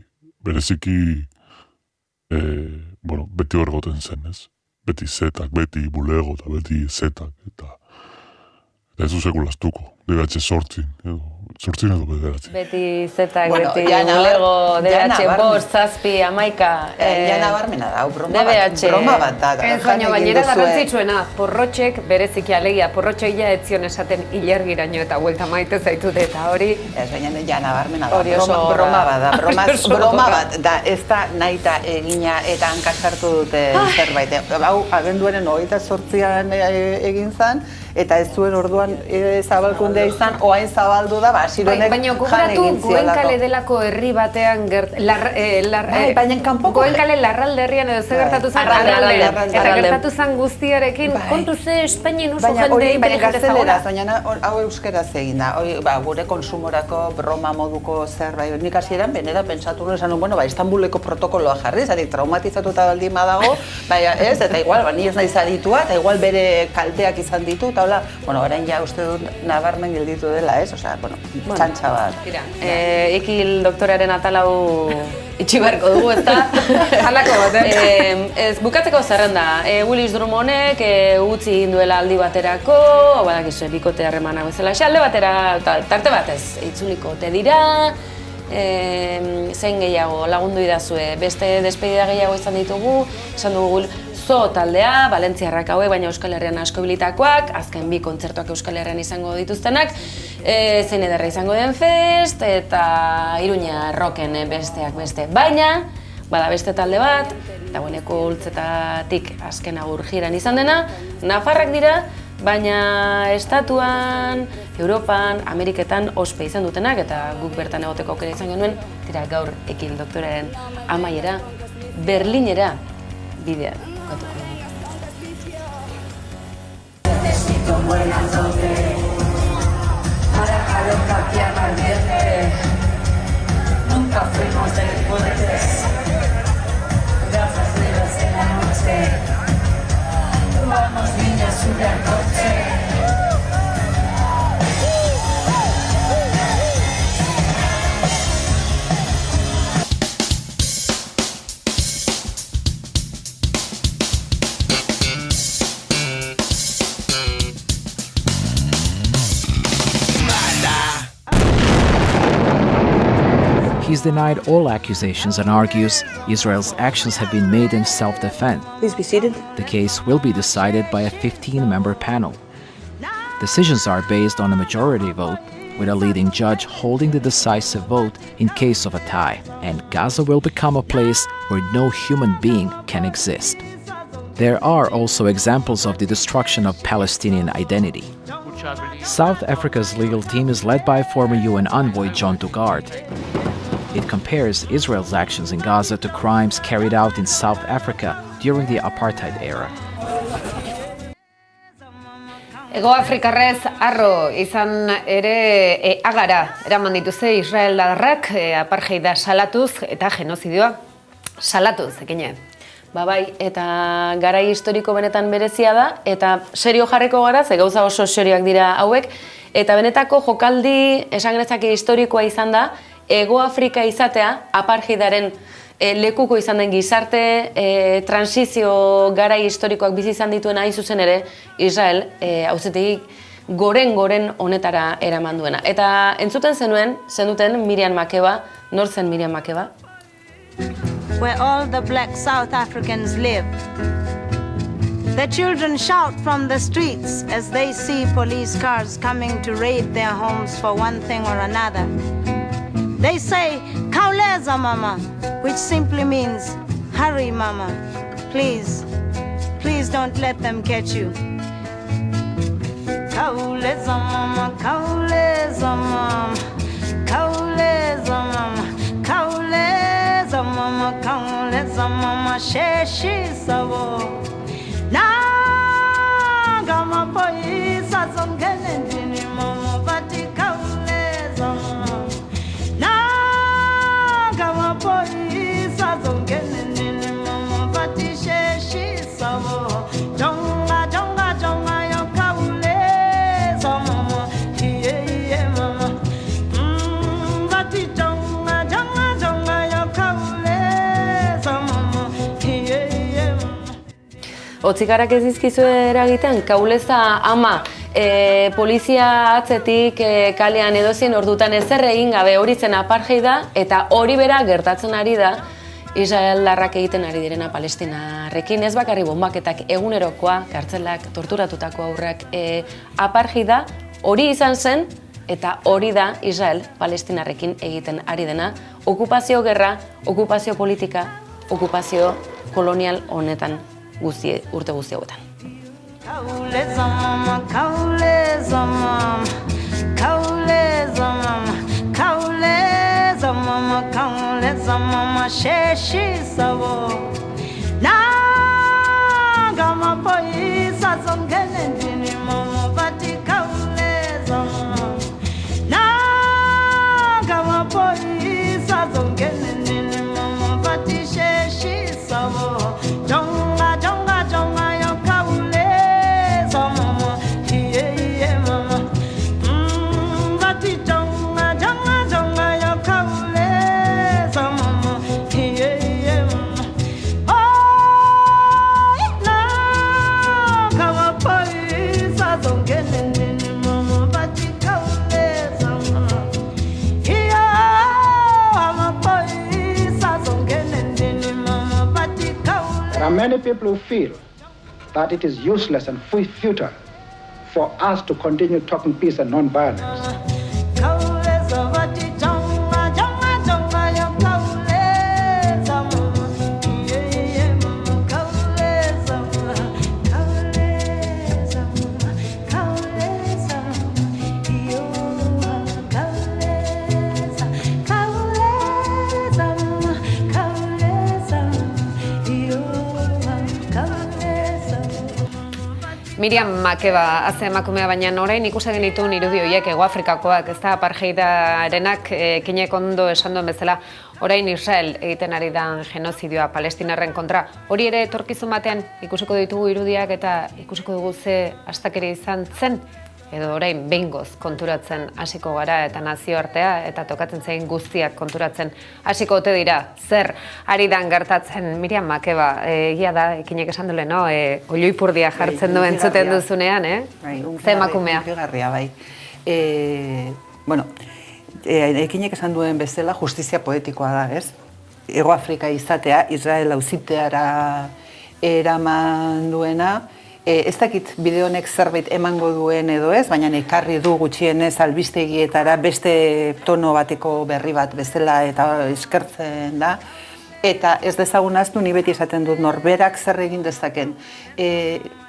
beti hor goten zen, ez? Beti zetak, beti bulego, eta beti zetak, eta ez du sekulaztuko, DBH sortzin edo bederatzi. Beti zetak, beti bulego, DBH bost, zazpi, amaika. Ja nabarmena da, broma bat da. Ez baina bainera garrantzitsuena, Porrotxek bereziki alegia, Porrotxeia etzion esaten ilergiraino eta huelta maite zaitut eta hori. Ez baina ja nabarmena da, broma bat da, broma bat da, ez da nahita egina eta hankasartu dute zerbait. Hau, abenduaren 28an egin zen, eta ez zuen orduan zabalkundea izan, oain zabaldu da, Sironek baina gogoratu Goenkale delako herri batean baina kanpoko Goenkale larralde herrian edo ze gertatu zen arraldean eta gertatu zen guztiarekin kontu ze Espainien oso jende gazteleraz, baina hau euskeraz egin da, gure konsumorako broma moduko zerbait, nik hasieran benera pentsatu nuen esan, bueno, Istanbuleko protokoloa jarri, zatik traumatizatuta baldin badago, ez, eta igual, ni ez naiz aditua, eta igual bere kalteak izan ditu, eta hola, bueno, orain ja uste dut nabarmen gelditu dela, ez, osea, bueno, txantxa bat. Tira, Ekil doktorearen atalau itxi beharko dugu, ezta? Halako bat, Ez, bukatzeko zerrenda, Willis Drummonek utzi induela aldi baterako, badakizu, bikote harremanak bezala, alde batera, tarte batez, itzuliko ote dira, zein gehiago lagundu idazue, beste despedida gehiago izan ditugu, esan dugu Zo taldea, Valentziarrak hauek, baina Euskal Herrian asko bilitakoak, azken bi kontzertuak Euskal Herrian izango dituztenak, zein ederra izango den fest, eta Iruña rocken besteak beste. Baina, bada beste talde bat, dagoeneko Ultzetatik azken agur jiran izan dena, nafarrak dira, baina estatuan, Europan, Ameriketan ospe izan dutenak, eta guk bertan egoteko aukera izan genuen, tira gaur Ekil doktoraren amaiera, Berlinera bidea. Necesito un buen azote para alocar más viernes. Nunca fuimos delincuentes, gafas negras en la noche. Vamos niñas, sube al coche. He's denied all accusations and argues Israel's actions have been made in self-defense. Please be seated. The case will be decided by a 15-member panel. Decisions are based on a majority vote, with a leading judge holding the decisive vote in case of a tie, and Gaza will become a place where no human being can exist. There are also examples of the destruction of Palestinian identity. South Africa's legal team is led by former UN envoy John Dugard. It compares Israel's actions in Gaza to crimes carried out in South Africa during the apartheid era. Ego Afrikarrez arro izan ere agara eraman dituzte Israeldarrak apartheida salatuz eta genozidioa salatuz ekine. Bai, eta garai historiko benetan berezia da, eta serio jarriko gara, ze gauza oso serioak dira hauek, eta benetako jokaldi esan genezake historikoa izan da, Ego Afrika izatea, apartheidaren lekuko izan den gizarte, transizio garai historikoak bizi izan dituen hain zuzen ere, Israel, auzitegik goren honetara eraman duena. Eta entzuten zenuten Miriam Makeba, nor zen Miriam Makeba? Where all the black South Africans live. The children shout from the streets as they see police cars coming to raid their homes for one thing or another. They say, "Kauleza mama," which simply means, "Hurry mama, please don't let them catch you." Kauleza mama, kauleza mama, kauleza mama, kauleza mama, kauleza mama, sheshi sabo. Na gama poisa zongene ndini mama, bati kauleza mama. Na gama poisa zongene Otzikarak ez dizkizu eragiten, kauleza ama polizia atzetik kalean edozien ordutan ezer egin gabe hori zen apartheida eta hori bera gertatzen ari da Israeldarrak egiten ari direna Palestinarrekin, ez bakarri bonbaketak egunerokoa, kartzelak, torturatutako aurrak apartheida hori izan zen eta hori da Israel Palestinarrekin egiten ari dena, okupazio gerra, okupazio politika, okupazio kolonial honetan urte guzti hauetan. Kauleza mama, kauleza mama, kauleza mama, kauleza mama, kauleza mama, sheshi sabo. Nagama poisa zongene ndini mama, bati kauleza mama. Nagama poisa zongene ndini mama, bati sheshi sabo. Jonga, jonga, jonga, yo kauleza mama, yeah, mama. Bati jonga, jonga, jonga, yo kauleza mama, yeah, mama. Oh, na, kama poisa zongene nini mama, bati kauleza mama, yeah, kama poisa zongene nini mama, bati kauleza. There are many people who feel that it is useless and futile for us to continue talking peace and non-violence. Kauleza bati jonga, jonga, jonga, yo kauleza mama, yeah, mama, kauleza mama, kauleza mama, kauleza mama, yo kauleza, kauleza mama, kauleza mama, yo kauleza. Miriam Makeba, haze emakumea, baina orain ikusi genituen irudi horiek Hegoafrikakoak, ez da apartheidarenak Kinek ondo esan duen bezala, orain Israel egiten ari da genozidioa Palestinarren kontra. Hori ere etorkizun batean ikusiko ditugu irudiak eta ikusiko dugu ze astakeria izan zen, edo orain behingoz konturatzen hasiko gara eta nazioartea eta tokatzen zain guztiak konturatzen hasiko ote dira. Zer ari dan gertatzen, Miriam Makeba, egia da, Kinek esan dule, no? Olioipurdia jartzen du entzuten duzunean, ze emakumea. Unkigarria, bai. Bueno, Kinek esan duen bezala justizia poetikoa da, ez? Hegoafrika izatea, Israel auziteara eraman duena, ez dakit bideo honek zerbait emango duen edo ez, baina ekarri du gutxienez albistegietara beste tono bateko berri bat bezala eta eskertzen da. Eta ez dezagun ahaztu, ni beti esaten dut norberak zer egin dezaken.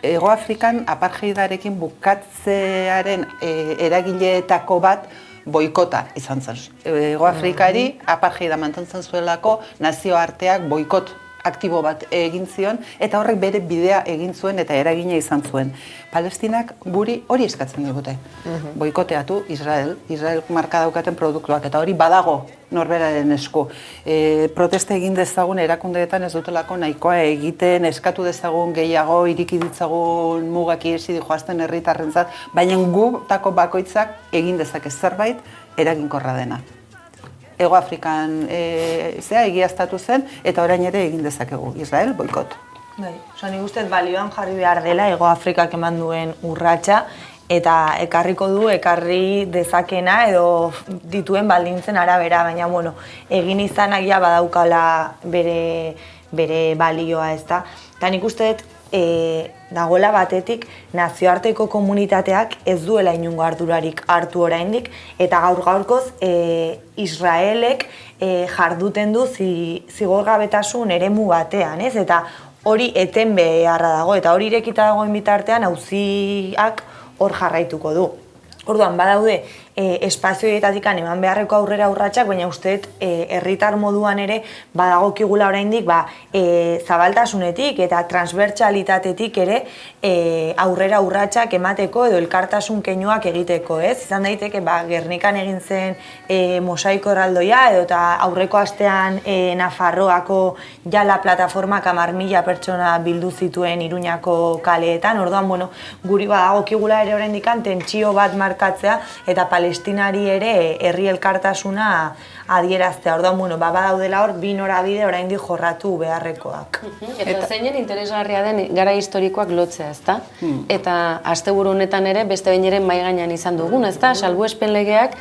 Hegoafrikan apartheidarekin bukatzearen eragileetako bat boikota izan zen. Hegoafrikari apartheida mantentzen zuelako nazioarteak boikot aktibo bat egin zion, eta horrek bere bidea egin zuen eta eragina izan zuen. Palestinak guri hori eskatzen digute. Boikoteatu Israel marka daukaten produktuak, eta hori badago norberaren esku. Protesta egin dezagun erakundeetan ez dutelako nahikoa egiten, eskatu dezagun gehiago, iriki ditzagun mugak ihesi dijoazten herritarrentzat, baina gutako bakoitzak egin dezake zerbait eraginkorra dena. Hegoafrikan egiaztatu zen, eta orain ere egin dezakegu. Israel, boikot. Nik uste balioan jarri behar dela Hegoafrikak eman duen urratsa, eta ekarri dezakena edo dituen baldintzen arabera, baina egin izanak ja badaukala bere balioa, ez da. Eta nik uste dagoela batetik nazioarteko komunitateak ez duela inongo ardurarik hartu oraindik, eta gaur-gaurkoz Israelek jarduten du zigorgabetasun eremu batean, ez? Eta hori eten beharra dago, eta hori irekita dagoen bitartean auziak hor jarraituko du. Orduan, badaude espazioetatik eman beharreko aurrera urratsak, baina usteet herritar moduan ere badagokigula oraindik zabaltasunetik eta transbertsalitatetik ere aurrera urratsak emateko edo elkartasun keinuak egiteko, ez? Izan daiteke Gernikan egin zen mosaiko erraldoia edo eta aurreko astean Nafarroako jala plataformak 10.000 pertsona bildu zituen Iruñako kaleetan. Orduan, guri badagokigula ere oraindik tentsio bat markatzea eta Palestinari ere herri elkartasuna adieraztea. Orduan, bueno, badaudela hor, bi norabide oraindik jorratu beharrekoak. Eta zeinen interesgarria den gara historikoak lotzea, ezta? Eta asteburu honetan ere, beste behin ere mahai gainean izan dugun, ezta? Salbuespen legeak,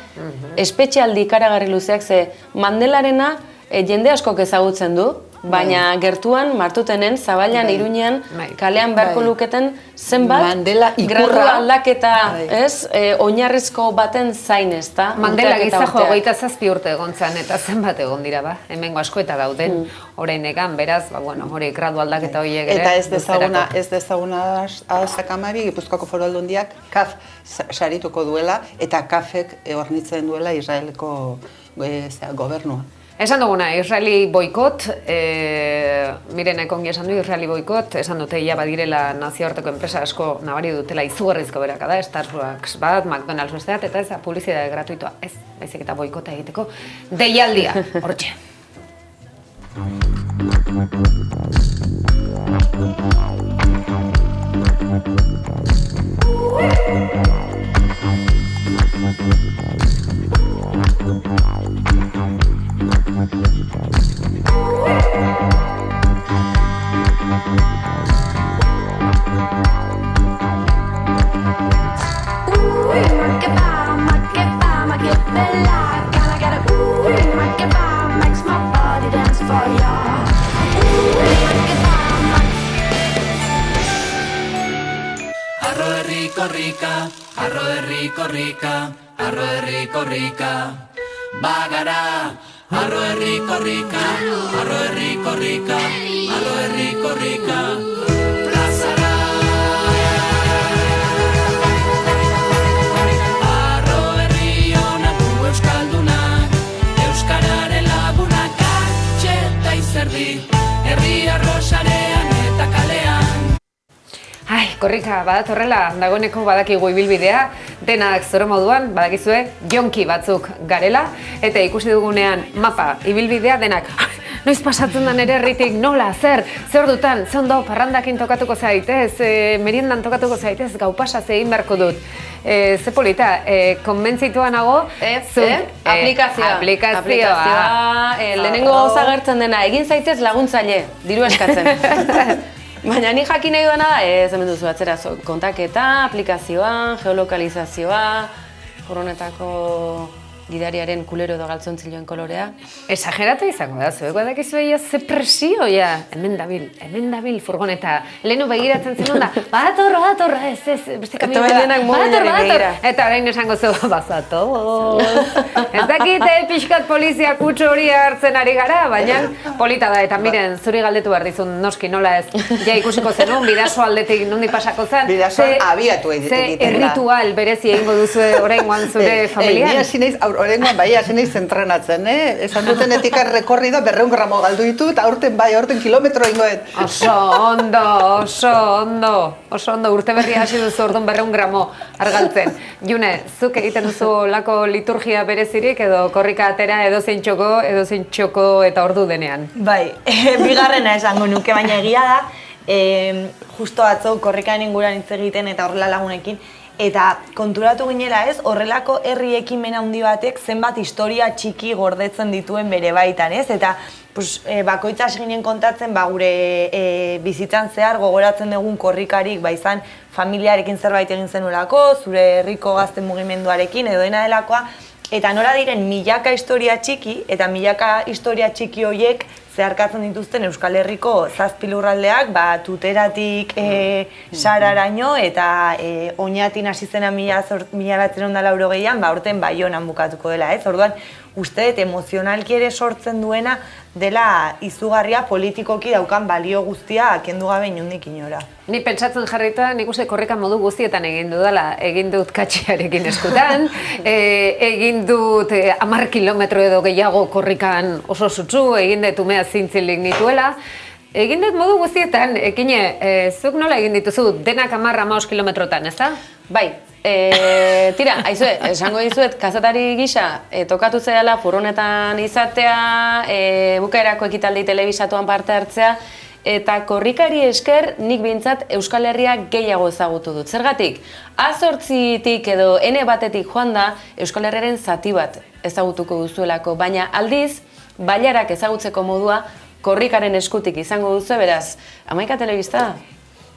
espetxealdi ikaragarri luzeak, ze Mandelarena jende askok ezagutzen du, baina gertuan, Martutenen, Zaballan, Iruñean, kalean beharko luketen zenbat gradu aldaketa, ez? Oinarrizko baten zain, ezta? Mandela gizajo 27 urte egon zan, eta zenbat egon dira, ba? Hemengo asko eta dauden, oraindekan, beraz, bueno, hori gradu aldaketa horiek ere. Eta ez dezaguna Azakamabi, Gipuzkoako Foru Aldundiak, KAF sarituko duela, eta KAFek hornitzen duela Israeleko gobernua. Esan duguna, Israeli boikot, Mirenek ongi esan du, Israeli boikot, esan dute ia badirela nazioarteko enpresa asko nabari dutela izugarrizko berakada, Starbucks bat, McDonald's besteat, eta ez da publizitate gratuitoa, ez, baizik eta boikota egiteko deialdia, hortxe. Arro herriko rika, bagara. Arro herriko rika, plazara. Arro herri honak du euskaldunak, euskararen lagunak atxe eta izerdi, herri arrosarean eta kalean. Ai, korrika, badatorrela, dagoeneko badakigu ibilbidea, denak zoro moduan, badakizue, jonki batzuk garela, eta ikusi dugunean mapa ibilbidea denak, noiz pasatzen da nere herritik, nola, zer ordutan, ze ondo, parrandakin tokatuko zaitez, meriendan tokatuko zaitez, gau pasaz egin beharko dut. Ze polita, konbentzitua nago, aplikazioa, lehenengo gauza gertzen dena, egin zaitez laguntzaile, diru eskatzen. Baina ni jakin nahi duena da, ez hemen duzu atzera kontaketa, aplikazioa, geolokalizazioa, horrenetako gidariaren kulero edo galtzontziloen kolorea. Esageratu izango da, zueko dakizu egia ze presio, ja, hemen dabil furgoneta. Lehenu begiratzen zenun da, badatorra, ez, beste kamio da, badator, eta orain esango zu, bazatoz. Ez dakite pixkat polizia kutsu hori hartzen ari gara, baina polita da, eta miren, zuri galdetu behar dizun, noski nola ez, ja ikusiko zenun, bidaso aldetik nondi pasako zen. Bidasoan abiatu egiten da. Ze erritual berezi egingo duzu oraingoan zure familian. Orengoan bai, hasi naiz entrenatzen, esan dutenetik rekorrido 200 gramo galdu ditut, aurten kilometro ingoet. Oso ondo, urte berria hasi duzu orduan 200 gramo argaltzen. June, zuk egiten duzu lako liturgia berezirik edo korrika atera edozein txoko eta ordu denean? Bai, bigarrena esango nuke, baina egia da, justo atzo korrikaen inguruan hitz egiten eta horrela lagunekin, eta konturatu ginela ez, horrelako herri ekimen handi batek zenbat historia txiki gordetzen dituen bere baitan, ez? Eta bakoitzaz ginen kontatzen, gure bizitzan zehar gogoratzen dugun korrikarik, izan familiarekin zerbait egin zenulako, zure herriko gazte mugimenduarekin edo dena delakoa, eta nora diren milaka historia txiki, eta milaka historia txiki horiek zeharkatzen dituzten Euskal Herriko 7 lurraldeak, Tuteratik Sararaino eta Oñatin hasi zena 1980an, aurten Baionan bukatuko dela, ez? Orduan, uste dut emozionalki ere sortzen duena dela izugarria politikoki daukan balio guztia kendu gabe inondik inora. Ni pentsatzen jarrita, nik uste korrika modu guztietan egin dudala, egin dut katxiarekin eskutan, egin dut 10 kilometro edo gehiago korrikan oso sutsu, egin dut umea zintzilik nituela, egin dut modu guztietan, ekine, zuk nola egin dituzu denak 10-15 kilometrotan, ez da? Bai. Tira, aizue, esango dizuet, kazetari gisa, tokatu zehala furgonetan izatea, bukaerako ekitaldi telebisatuan parte hartzea, eta korrikari esker nik behintzat Euskal Herria gehiago ezagutu dut. Zergatik, A8tik edo N1-etik joan da Euskal Herriaren zati bat ezagutuko duzuelako, baina aldiz, bailarak ezagutzeko modua korrikaren eskutik izango duzu, beraz, Hamaika Telebista,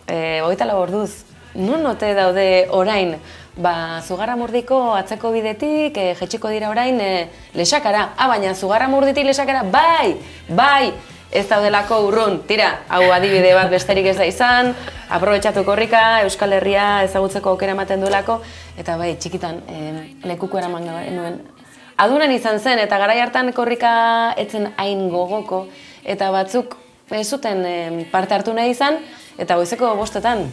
24 orduz, non ote daude orain, Zugarramurdiko atzeko bidetik, jetxiko dira orain Lexakara. Baina Zugarramurditik Lexakara, bai, ez daudelako urrun. Tira, hau adibide bat besterik ez da izan, aprobetxatu korrika, Euskal Herria ezagutzeko aukera ematen duelako, eta bai, txikitan, lekuko eraman nuen. Adunan izan zen, eta garai hartan korrika etzen hain gogoko, eta batzuk ez zuten parte hartu nahi izan, eta goizeko 5:00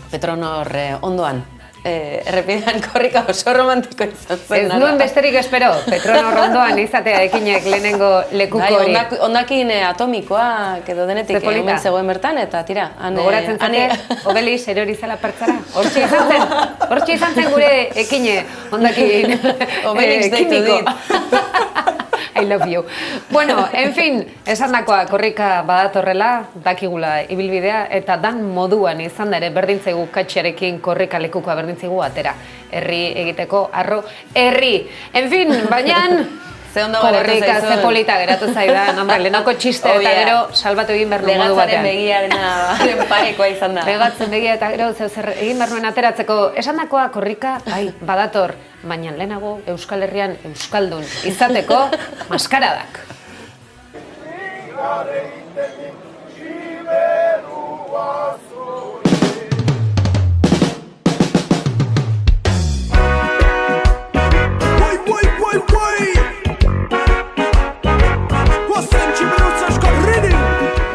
Petronor ondoan. Errepidean korrika oso romantiko izan zen. Ez nuen besterik espero, Petronor ondoan izatea ekinek lehenengo lekuko hori. Ondakin atomikoa, edo denetik hemen zegoen bertan, eta tira. Gogoratzen zate, Obelix erori zela pertsara. Hortxe izan zen gure ekine, ondakin Obelix deitu dit. I love you. Bueno, en fin, esandakoa korrika badatorrela, dakigula ibilbidea, eta dan moduan izan da ere berdintzaigu katxearekin korrika lekukoa berdintzaigu atera. Herri egiteko, arro, herri. En fin, baina korrika ze polita geratu zaidan, lehenako txiste eta gero salbatu egin behar nuen modu batean. Legatzaren parekoa izan da. Legatzen begia eta gero zer egin behar nuen ateratzeko. Esandakoa korrika, badator, baina lehenago Euskal Herrian euskaldun izateko maskaradak.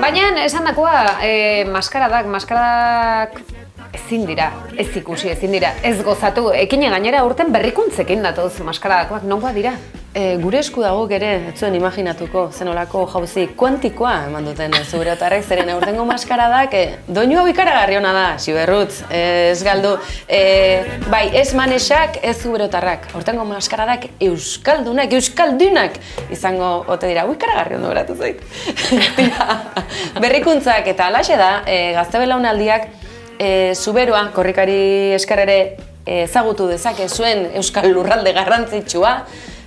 Baina esandakoa maskaradak ezin dira, ez ikusi, ezin dira, ez gozatu. Ekine gainera urten berrikuntzekin datoz maskaradakoak, nongoa dira? Gure esku dago ere, ez zuen imaginatuko, zenolako jauzi kuantikoa eman duten zuberotarrek, zeren aurtengo maskaradak, doinu hau ikaragarri hona da, Xiberrutz, ez galdu, bai, ez manesak, ez zuberotarrak, aurtengo maskaradak euskaldunak izango ote dira, ikaragarri ondo beratu zait. Berrikuntzak eta alaxe da, gazte belaunaldiak, Zuberoa, korrikari esker ere ezagutu dezake zuen euskal lurralde garrantzitsua,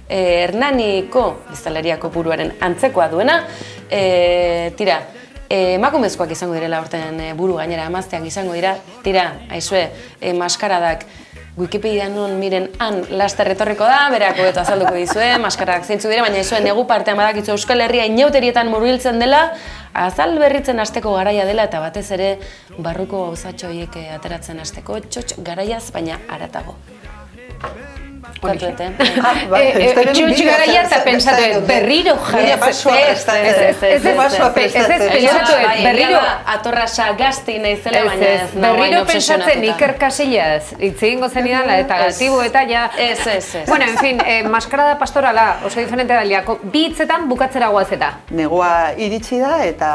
Hernaniko biztanleria kopuruaren antzekoa duena, tira, emakumezkoak izango direla aurten buru gainera, emazteak izango dira, tira, aizue, maskaradak Wikipedian non miren han laster etorriko da, berako eta azalduko dizue, maskaradak zeintzu dira, baina izue negu partean badakitzu Euskal Herria inauterietan murgiltzen dela, azal berritzen hasteko garaia dela eta batez ere barruko gauzatxo horiek ateratzen hasteko txotx garaiaz, baina haratago. Katuete. Txotx garaia eta pensatuet, berriro jarratzen. Ez pensatuet, berriro atorrasa gazti nahi zela, baina ez. Berriro pensatzen Iker Casillas, itzegingo zen idala eta gatibu eta ja... Ez. Bueno, en fin, maskarada pastorala oso diferente daliako, bi hitzetan bukatzera guazeta. Negua iritsi da eta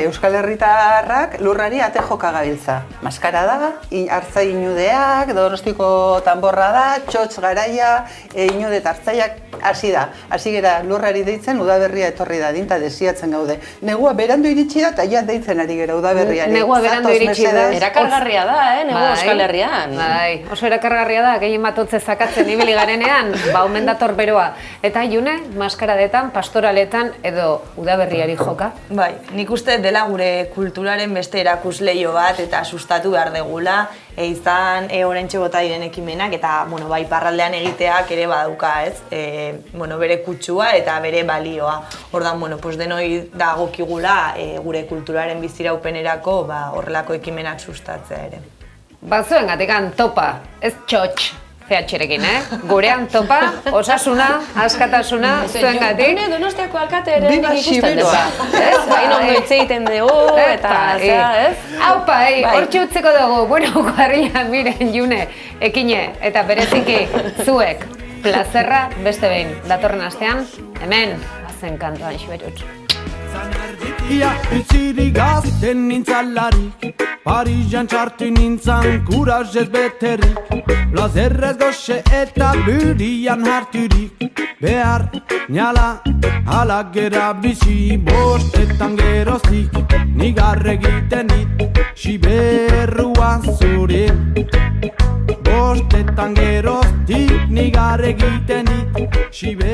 Euskal Herritarrak lurrari ate joka gabiltza. Maskarada, hartzai inudeak, Donostiko tanborra da, txotx garaia, inude eta hartzaiak hasi da. Hasi gera lurrari deitzen, udaberria etorri da, dinta desiatzen gaude. Negua berandu iritsi da eta ja deitzen ari gera udaberriari. Negua berandu iritsi da. Erakargarria da, negua Euskal Herrian. Bai, oso erakargarria da, gehien batotze zakatzen ibili garenean, omen dator beroa. Eta June, maskaradetan, pastoraletan edo udaberriari joka? Bai, nik uste dela gure kulturaren beste erakusleio bat eta sustatu behar degula, izan oraintxe bota diren ekimenak eta bai parraldean egiteak ere baduka, ez? Bere kutsua eta bere balioa. Ordan, denoi dagokigula gure kulturaren biziraupenerako horrelako ekimenak sustatzea ere. Bazuen gatikan topa, ez txotx. CH-rekin, gurean topa, osasuna, askatasuna, zuen gatik. Donostiako alkate ere nik ikusten dupa. Hain ondo hitz egiten dugu, eta ez? Haupa, hortxe utzeko dugu, kuadrilla, miren, June, ekine, eta bereziki zuek, plazerra beste behin, datorren astean, hemen, bazen kantuan Xiberrutz. Ia, itziri gazten nintzalarik, Parisan txartu nintzan kurazez beterik, plazerrez goxe eta burian harturik. Behar, niala, halak gera bizi, bostetan geroztik, nigar egiten dit, siberruan zure. Bostetan geroztik, nigar egiten dit, siberruan